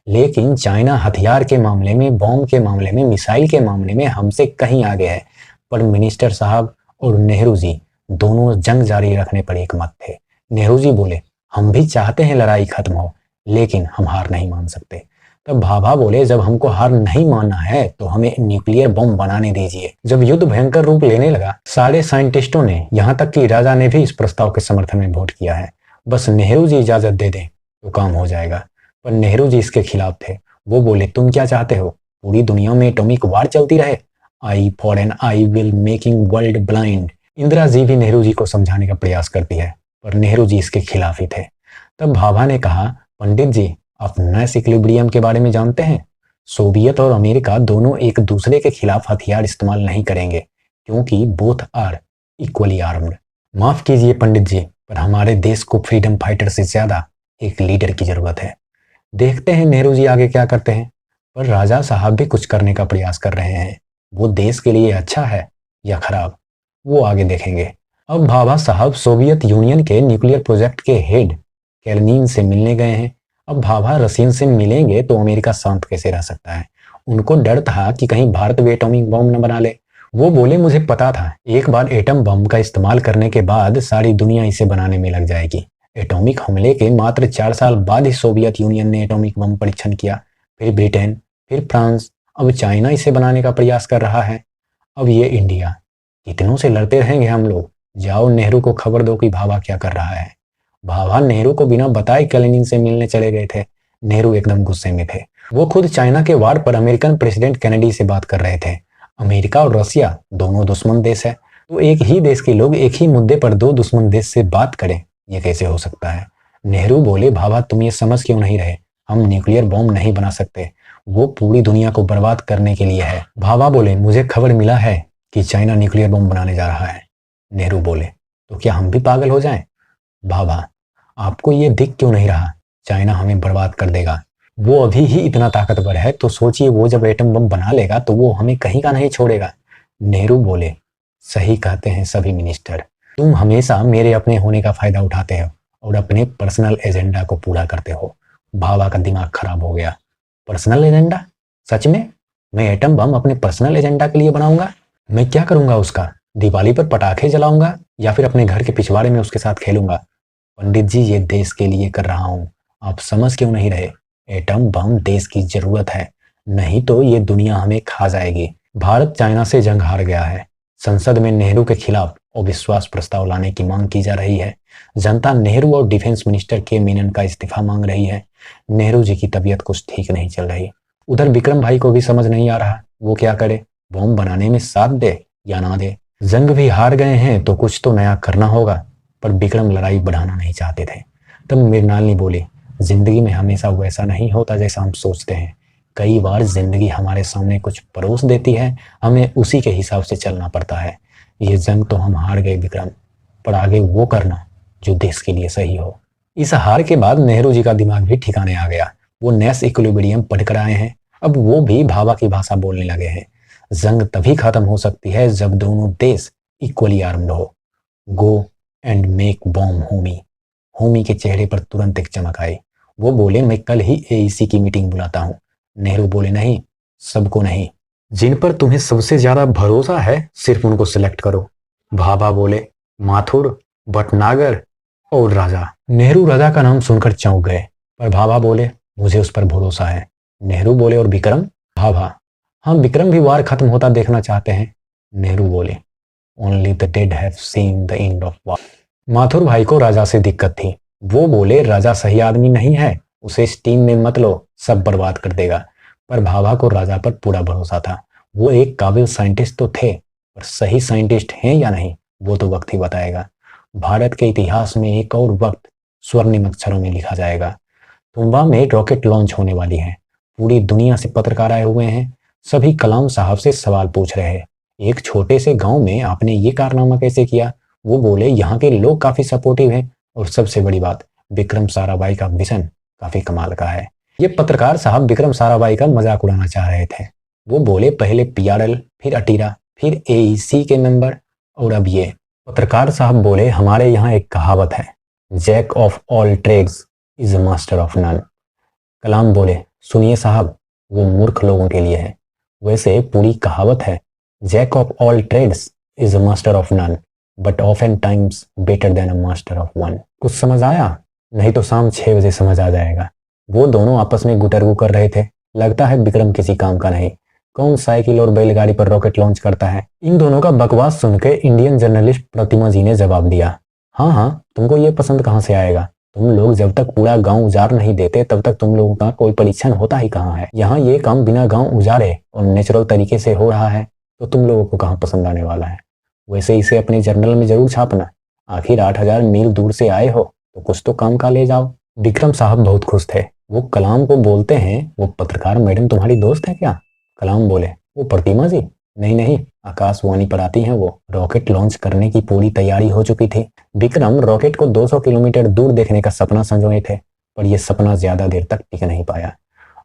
लेकिन चाइना हथियार के मामले में, बॉम्ब के मामले में, मिसाइल के मामले में हमसे कहीं आगे है। पर मिनिस्टर साहब और नेहरू जी दोनों जंग जारी रखने पर एक मत थे। नेहरू जी बोले, हम भी चाहते हैं लड़ाई खत्म हो, लेकिन हम हार नहीं मान सकते। तब भाभा बोले, जब हमको हार नहीं मानना है तो हमें न्यूक्लियर बम बनाने दीजिए। जब युद्ध भयंकर रूप लेने लगा, सारे साइंटिस्टों ने, यहाँ तक कि राजा ने भी इस प्रस्ताव के समर्थन में वोट किया है। बस नेहरू जी इजाजत दे दें तो काम हो जाएगा। पर नेहरू जी इसके खिलाफ थे। वो बोले, तुम क्या चाहते हो, पूरी दुनिया में एटॉमिक वार चलती रहे? Eye for an eye will making world blind. Indira ji भी नेहरू जी को समझाने का प्रयास करती है, पर नेहरू जी इसके खिलाफ ही थे। तब भाभा ने कहा, पंडित जी, आप नैश इक्विलिब्रियम के बारे में जानते हैं? सोवियत और अमेरिका दोनों एक दूसरे के खिलाफ हथियार इस्तेमाल नहीं करेंगे, क्योंकि बोथ आर इक्वली आर्म्ड। माफ कीजिए पंडित जी, पर हमारे देश को फ्रीडम फाइटर से ज्यादा एक लीडर की जरूरत है। देखते हैं नेहरू जी आगे क्या करते हैं। पर राजा साहब भी कुछ करने का प्रयास कर रहे हैं। वो देश के लिए अच्छा है या खराब, वो आगे देखेंगे। अब भाभा साहब सोवियत यूनियन के न्यूक्लियर प्रोजेक्ट के हेड कैलनीन से मिलने गए हैं। अब भाभा रशियन से मिलेंगे तो अमेरिका शांत कैसे रह सकता है? उनको डर था कि कहीं भारत भी एटॉमिक बम न बना ले। वो बोले, मुझे पता था एक बार एटम बम का इस्तेमाल करने के बाद सारी दुनिया इसे बनाने में लग जाएगी। एटॉमिक हमले के मात्र 4 साल बाद ही सोवियत यूनियन ने एटॉमिक बम परीक्षण किया, फिर ब्रिटेन, फिर फ्रांस, अब चाइना इसे बनाने का प्रयास कर रहा है। अब ये इंडिया, कितनों से लड़ते रहेंगे हम लोग। जाओ नेहरू को खबर दो कि भाभा क्या कर रहा है। भाभा नेहरू को बिना बताए कैलिनिन से मिलने चले गए थे। नेहरू एकदम गुस्से में थे। वो खुद चाइना के वार पर अमेरिकन प्रेसिडेंट कैनेडी से बात कर रहे थे। अमेरिका और रशिया दोनों दुश्मन देश है, तो एक ही देश के लोग एक ही मुद्दे पर दो दुश्मन देश से बात करें, ये कैसे हो सकता है? नेहरू बोले, भाभा तुम ये समझ क्यों नहीं रहे? हम न्यूक्लियर बॉम्ब नहीं बना सकते, वो पूरी दुनिया को बर्बाद करने के लिए है। भाभा बोले, मुझे खबर मिला है कि चाइना न्यूक्लियर बॉम्ब बनाने जा रहा है। नेहरू बोले, तो क्या हम भी पागल हो जाएं? भाभा, आपको ये दिख क्यों नहीं रहा? चाइना हमें बर्बाद कर देगा। वो अभी ही इतना ताकतवर है, तो सोचिए वो जब एटम बम बना लेगा तो वो हमें कहीं का नहीं छोड़ेगा। नेहरू बोले, सही कहते हैं सभी मिनिस्टर, तुम हमेशा मेरे अपने होने का फायदा उठाते हो और अपने पर्सनल एजेंडा को पूरा करते हो। भाभा का दिमाग खराब हो गया। Personal agenda? सच में? मैं एटम बम अपने पर्सनल एजेंडा के लिए बनाऊंगा? मैं क्या करूंगा उसका? दिवाली पर पटाखे जलाऊंगा या फिर अपने घर के पिछवाड़े में उसके साथ खेलूंगा? पंडित जी, ये देश के लिए कर रहा हूं, आप समझ क्यों नहीं रहे? एटम बम देश की जरूरत है, नहीं तो ये दुनिया हमें खा जाएगी। भारत चाइना से जंग हार गया है। संसद में नेहरू के खिलाफ अविश्वास प्रस्ताव लाने की मांग की जा रही है। जनता नेहरू और डिफेंस मिनिस्टर के मेनन का इस्तीफा मांग रही है। नेहरू जी की तबीयत कुछ ठीक नहीं चल रही। उधर विक्रम भाई को भी समझ नहीं आ रहा वो क्या करे, बॉम्ब बनाने में साथ दे या ना दे। जंग भी हार गए हैं तो कुछ तो नया करना होगा, पर विक्रम लड़ाई बढ़ाना नहीं चाहते थे। तब मृणालिनी बोली, जिंदगी में हमेशा वैसा नहीं होता जैसा हम सोचते हैं। कई बार जिंदगी हमारे सामने कुछ परोस देती है, हमें उसी के हिसाब से चलना पड़ता है। ये जंग तो हम हार गए विक्रम, पर आगे वो करना जो देश के लिए सही हो। इस हार के बाद नेहरू जी का दिमाग भी ठिकाने आ गया। वो नैश इक्विलिब्रियम पढ़कर आए हैं, अब वो भी भाभा की भाषा बोलने लगे हैं। जंग तभी खत्म हो सकती है जब दोनों देश इक्वली आर्म्ड हो। Go and make bomb Homi. Homi के चेहरे पर तुरंत एक चमक आई। वो बोले, मैं कल ही एईसी की मीटिंग बुलाता हूँ। नेहरू बोले, नहीं, सबको नहीं, जिन पर तुम्हें सबसे ज्यादा भरोसा है सिर्फ उनको सिलेक्ट करो। भाभा बोले, माथुर, भटनागर और राजा। नेहरू राजा का नाम सुनकर चौंक गए, पर भाभा बोले, मुझे उस पर भरोसा है। नेहरू बोले, और विक्रम? भाभा, हम विक्रम भी वार खत्म होता देखना चाहते हैं। नेहरू बोले, only the dead have seen the end of war. Mathur भाई को राजा से दिक्कत थी। वो बोले, राजा सही आदमी नहीं है, उसे इस टीम में मत लो, सब बर्बाद कर देगा। पर भाभा को राजा पर पूरा भरोसा था। वो एक काबिल साइंटिस्ट तो थे, पर सही साइंटिस्ट हैं या नहीं वो तो वक्त ही बताएगा। भारत के इतिहास में एक और वक्त स्वर्णिम अक्षरों में लिखा जाएगा। तुम्बा में रॉकेट लॉन्च होने वाली है। पूरी दुनिया से पत्रकार आए हुए हैं, सभी कलाम साहब से सवाल पूछ रहे हैं। एक छोटे से गांव में आपने ये कारनामा कैसे किया? वो बोले, यहाँ के लोग काफी सपोर्टिव हैं और सबसे बड़ी बात, विक्रम साराभाई का विजन काफी कमाल का है। ये पत्रकार साहब विक्रम साराभाई का मजाक उड़ाना चाह रहे थे। वो बोले, पहले पीआरएल, फिर अटीरा, फिर एईसी के मेंबर और अब ये। पत्रकार साहब बोले, हमारे यहाँ एक कहावत है, jack of all trades is master of none. Kalam बोले, सुनिए साहब, वो मूर्ख लोगों के लिए है। वैसे पूरी कहावत है, jack of all trades is master of none but often times better than a master of one. कुछ समझ आया? नहीं तो शाम 6 बजे समझ आ जाएगा। वो दोनों आपस में गुटरगू कर रहे थे। लगता है विक्रम किसी काम का नहीं, कौन साइकिल और बैलगाड़ी पर रॉकेट लॉन्च करता है। इन दोनों का बकवास सुनकर इंडियन जर्नलिस्ट प्रतिमा जी ने जवाब दिया, हाँ हाँ, तुमको ये पसंद कहाँ से आएगा? तुम लोग जब तक पूरा गांव उजाड़ नहीं देते तब तक तुम लोगों का कोई परीक्षण होता ही कहाँ है। यहाँ ये काम बिना गांव उजाड़े और नेचुरल तरीके से हो रहा है, तो तुम लोगों को कहाँ पसंद आने वाला है। वैसे इसे अपने जर्नल में जरूर छापना, आखिर 8,000 मील दूर से आए हो तो कुछ तो काम का ले जाओ। विक्रम साहब बहुत खुश थे। वो कलाम को बोलते हैं, वो पत्रकार मैडम तुम्हारी दोस्त है क्या? कलाम बोले, वो प्रतिमा जी? नहीं नहीं, आकाशवाणी पर आती हैं वो। रॉकेट लॉन्च करने की पूरी तैयारी हो चुकी थी। विक्रम रॉकेट को 200 किलोमीटर दूर देखने का सपना संजोए थे, पर यह सपना ज्यादा देर तक टिक नहीं पाया।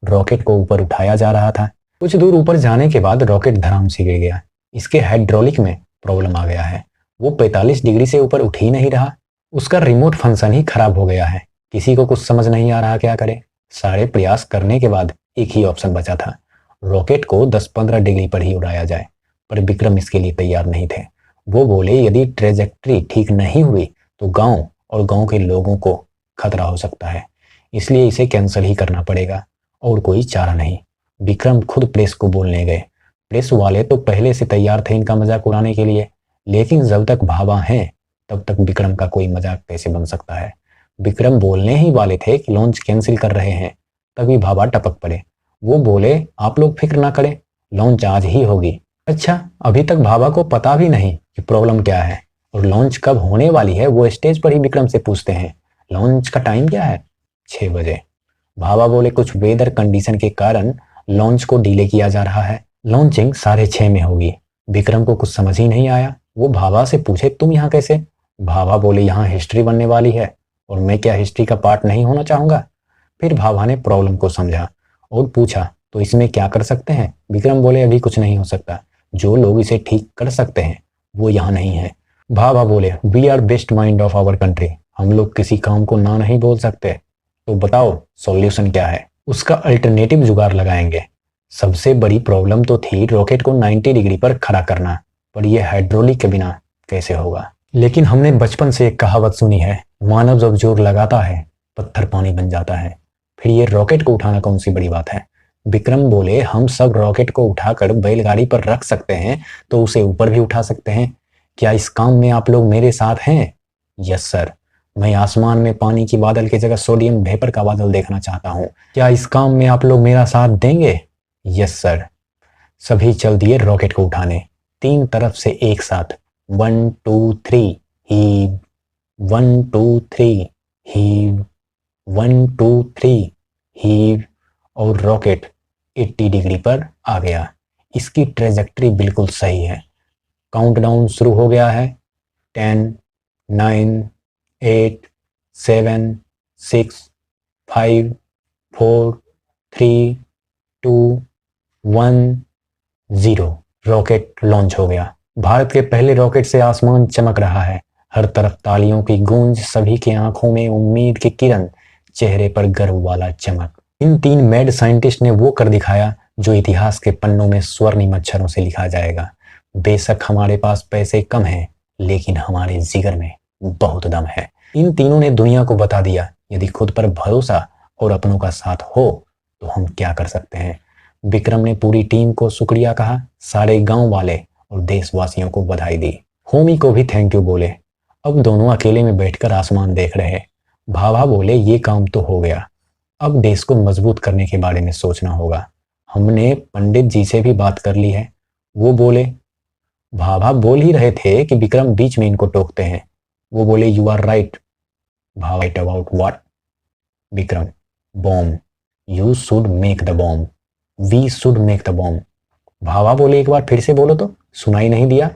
रॉकेट को ऊपर उठाया जा रहा था। कुछ दूर ऊपर जाने के बाद रॉकेट धड़ाम से गिर गया। इसके हाइड्रोलिक में प्रॉब्लम आ गया है। वो 45 डिग्री से ऊपर उठ ही नहीं रहा। उसका रिमोट फंक्शन ही खराब हो गया है। किसी को कुछ समझ नहीं आ रहा क्या करे। सारे प्रयास करने के बाद एक ही ऑप्शन बचा था, रॉकेट को 10-15 डिग्री पर ही उड़ाया जाए। पर विक्रम इसके लिए तैयार नहीं थे। वो बोले, यदि ट्रेजेक्ट्री ठीक नहीं हुई तो गांव और गांव के लोगों को खतरा हो सकता है, इसलिए इसे कैंसिल ही करना पड़ेगा और कोई चारा नहीं। विक्रम खुद प्रेस को बोलने गए। प्रेस वाले तो पहले से तैयार थे इनका मजाक उड़ाने के लिए, लेकिन जब तक भाभा हैं तब तक विक्रम का कोई मजाक कैसे बन सकता है। विक्रम बोलने ही वाले थे कि लॉन्च कैंसिल कर रहे हैं, तभी भाभा टपक पड़े। वो बोले, आप लोग फिक्र ना करें, लॉन्च आज ही होगी। अच्छा, अभी तक भाभा को पता भी नहीं कि प्रॉब्लम क्या है और लॉन्च कब होने वाली है। वो स्टेज पर ही विक्रम से पूछते हैं, लॉन्च का टाइम क्या है? 6 बजे। भाभा बोले, कुछ वेदर कंडीशन के कारण लॉन्च को डिले किया जा रहा है। लॉन्चिंग 6:30 में होगी। विक्रम को कुछ समझ ही नहीं आया। वो भाभा से पूछे, तुम यहाँ कैसे? भाभा बोले, यहाँ हिस्ट्री बनने वाली है और मैं क्या हिस्ट्री का पार्ट नहीं होना चाहूंगा? फिर भाभा ने प्रॉब्लम को समझा और पूछा, तो इसमें क्या कर सकते हैं? विक्रम बोले, अभी कुछ नहीं हो सकता। जो लोग इसे ठीक कर सकते हैं वो यहाँ नहीं है। भाभा बोले, we are best mind of our country. हम लोग किसी काम को ना नहीं बोल सकते, तो बताओ सॉल्यूशन क्या है? उसका अल्टरनेटिव जुगाड़ लगाएंगे। सबसे बड़ी प्रॉब्लम तो थी रॉकेट को 90 डिग्री पर खड़ा करना, पर यह हाइड्रोलिक के बिना कैसे होगा? लेकिन हमने बचपन से एक कहावत सुनी है, मानव जब जोर लगाता है पत्थर पानी बन जाता है। फिर ये रॉकेट को उठाना कौन सी बड़ी बात है? विक्रम बोले, हम सब रॉकेट को उठाकर बैलगाड़ी पर रख सकते हैं तो उसे ऊपर भी उठा सकते हैं। क्या इस काम में आप लोग मेरे साथ हैं? Yes sir. मैं आसमान में पानी की बादल की जगह सोडियम वेपर का बादल देखना चाहता हूँ। क्या इस काम में आप लोग मेरा साथ देंगे? Yes sir. सभी चल दिए रॉकेट को उठाने, 3 तरफ से एक साथ। 1 2 3 हीव, 1 2 3 हीव, 1 2 3 हीव, और रॉकेट 80 डिग्री पर आ गया। इसकी ट्रेजेक्ट्री बिल्कुल सही है। काउंटडाउन शुरू हो गया है। 10 9 8 7 6 5 4 3 2 1 0। रॉकेट लॉन्च हो गया। भारत के पहले रॉकेट से आसमान चमक रहा है। हर तरफ तालियों की गूंज, सभी की आंखों में उम्मीद की किरण, चेहरे पर गर्व वाला चमक। इन 3 मैड साइंटिस्ट ने वो कर दिखाया जो इतिहास के पन्नों में स्वर्णिम अक्षरों से लिखा जाएगा। बेशक हमारे पास पैसे कम हैं, लेकिन हमारे जिगर में बहुत दम है। इन तीनों ने दुनिया को बता दिया, यदि खुद पर भरोसा और अपनों का साथ हो तो हम क्या कर सकते हैं। विक्रम ने पूरी टीम को शुक्रिया कहा, सारे गांव वाले और देशवासियों को बधाई दी। होमी को भी थैंक यू बोले। अब दोनों अकेले में बैठकर आसमान देख रहे। भाभा बोले, ये काम तो हो गया, अब देश को मजबूत करने के बारे में सोचना होगा। हमने पंडित जी से भी बात कर ली है। वो बोले, भाभा बोल ही रहे थे कि विक्रम बीच में इनको टोकते हैं। वो बोले, you are right. Bhabha, right about what? Vikram, bomb. You should make the bomb, we should make the bomb. Bhabha बोले, एक बार फिर से बोलो तो, सुनाई नहीं दिया।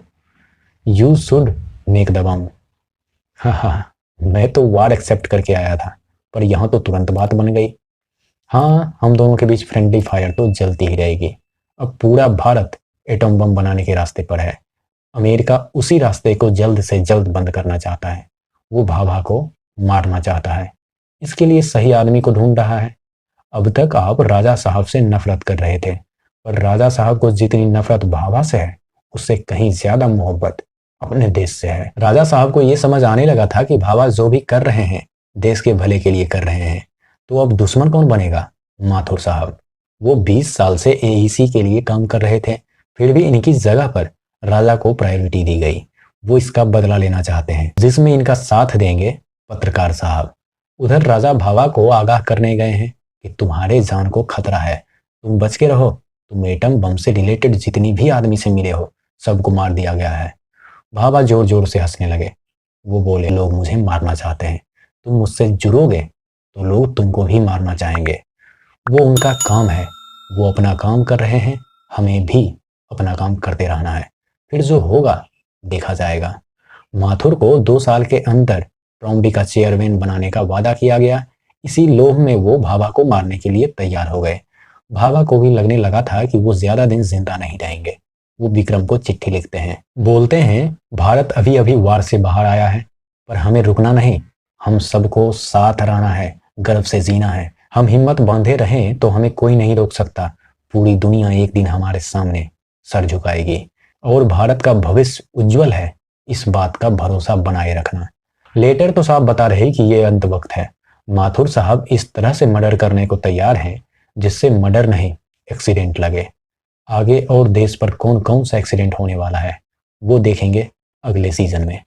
You should make the bomb. हाँ, मैं तो वार्ड एक्सेप्ट करके आया था, पर यहाँ तो तुरंत बात बन गई। हाँ, हम दोनों के बीच फ्रेंडली फायर तो जलती ही रहेगी। अब पूरा भारत एटम बम बनाने के रास्ते पर है। अमेरिका उसी रास्ते को जल्द से जल्द बंद करना चाहता है। वो भाभा को मारना चाहता है, इसके लिए सही आदमी को ढूंढ रहा है। अब तक आप राजा साहब से नफरत कर रहे थे, पर राजा साहब को जितनी नफरत भाभा से है, उससे कहीं ज्यादा मोहब्बत अपने देश से है। राजा साहब को यह समझ आने लगा था कि भाभा जो भी कर रहे हैं देश के भले के लिए कर रहे हैं, तो अब दुश्मन कौन बनेगा? माथुर साहब। वो 20 साल से एईसी के लिए काम कर रहे थे, फिर भी इनकी जगह पर राजा को प्रायोरिटी दी गई। वो इसका बदला लेना चाहते हैं, जिसमें इनका साथ देंगे पत्रकार साहब। उधर राजा भाभा को आगाह करने गए हैं कि तुम्हारे जान को खतरा है, तुम बच के रहो। तुम एटम बम से रिलेटेड जितनी भी आदमी से मिले हो, सबको मार दिया गया है। भाभा जोर जोर से हंसने लगे। वो बोले, लोग मुझे मारना चाहते हैं, तुम मुझसे जुड़ोगे तो लोग तुमको भी मारना चाहेंगे। वो उनका काम है, वो अपना काम कर रहे हैं, हमें भी अपना काम करते रहना है, फिर जो होगा देखा जाएगा। माथुर को 2 साल के अंदर ट्रॉम्बी का चेयरमैन बनाने का वादा किया गया। इसी लोभ में वो भाभा को मारने के लिए तैयार हो गए। भाभा को भी लगने लगा था कि वो ज्यादा दिन जिंदा नहीं रहेंगे। वो विक्रम को चिट्ठी लिखते हैं, बोलते हैं, भारत अभी अभी वार से बाहर आया है, पर हमें रुकना नहीं, हम सबको साथ रहना है, गर्व से जीना है। हम हिम्मत बांधे रहें तो हमें कोई नहीं रोक सकता। पूरी दुनिया एक दिन हमारे सामने सर झुकाएगी और भारत का भविष्य उज्जवल है, इस बात का भरोसा बनाए रखना। लेटर तो साहब बता रहे कि ये अंत वक्त है। माथुर साहब इस तरह से मर्डर करने को तैयार हैं जिससे मर्डर नहीं, एक्सीडेंट लगे। आगे और देश पर कौन कौन सा एक्सीडेंट होने वाला है वो देखेंगे अगले सीजन में।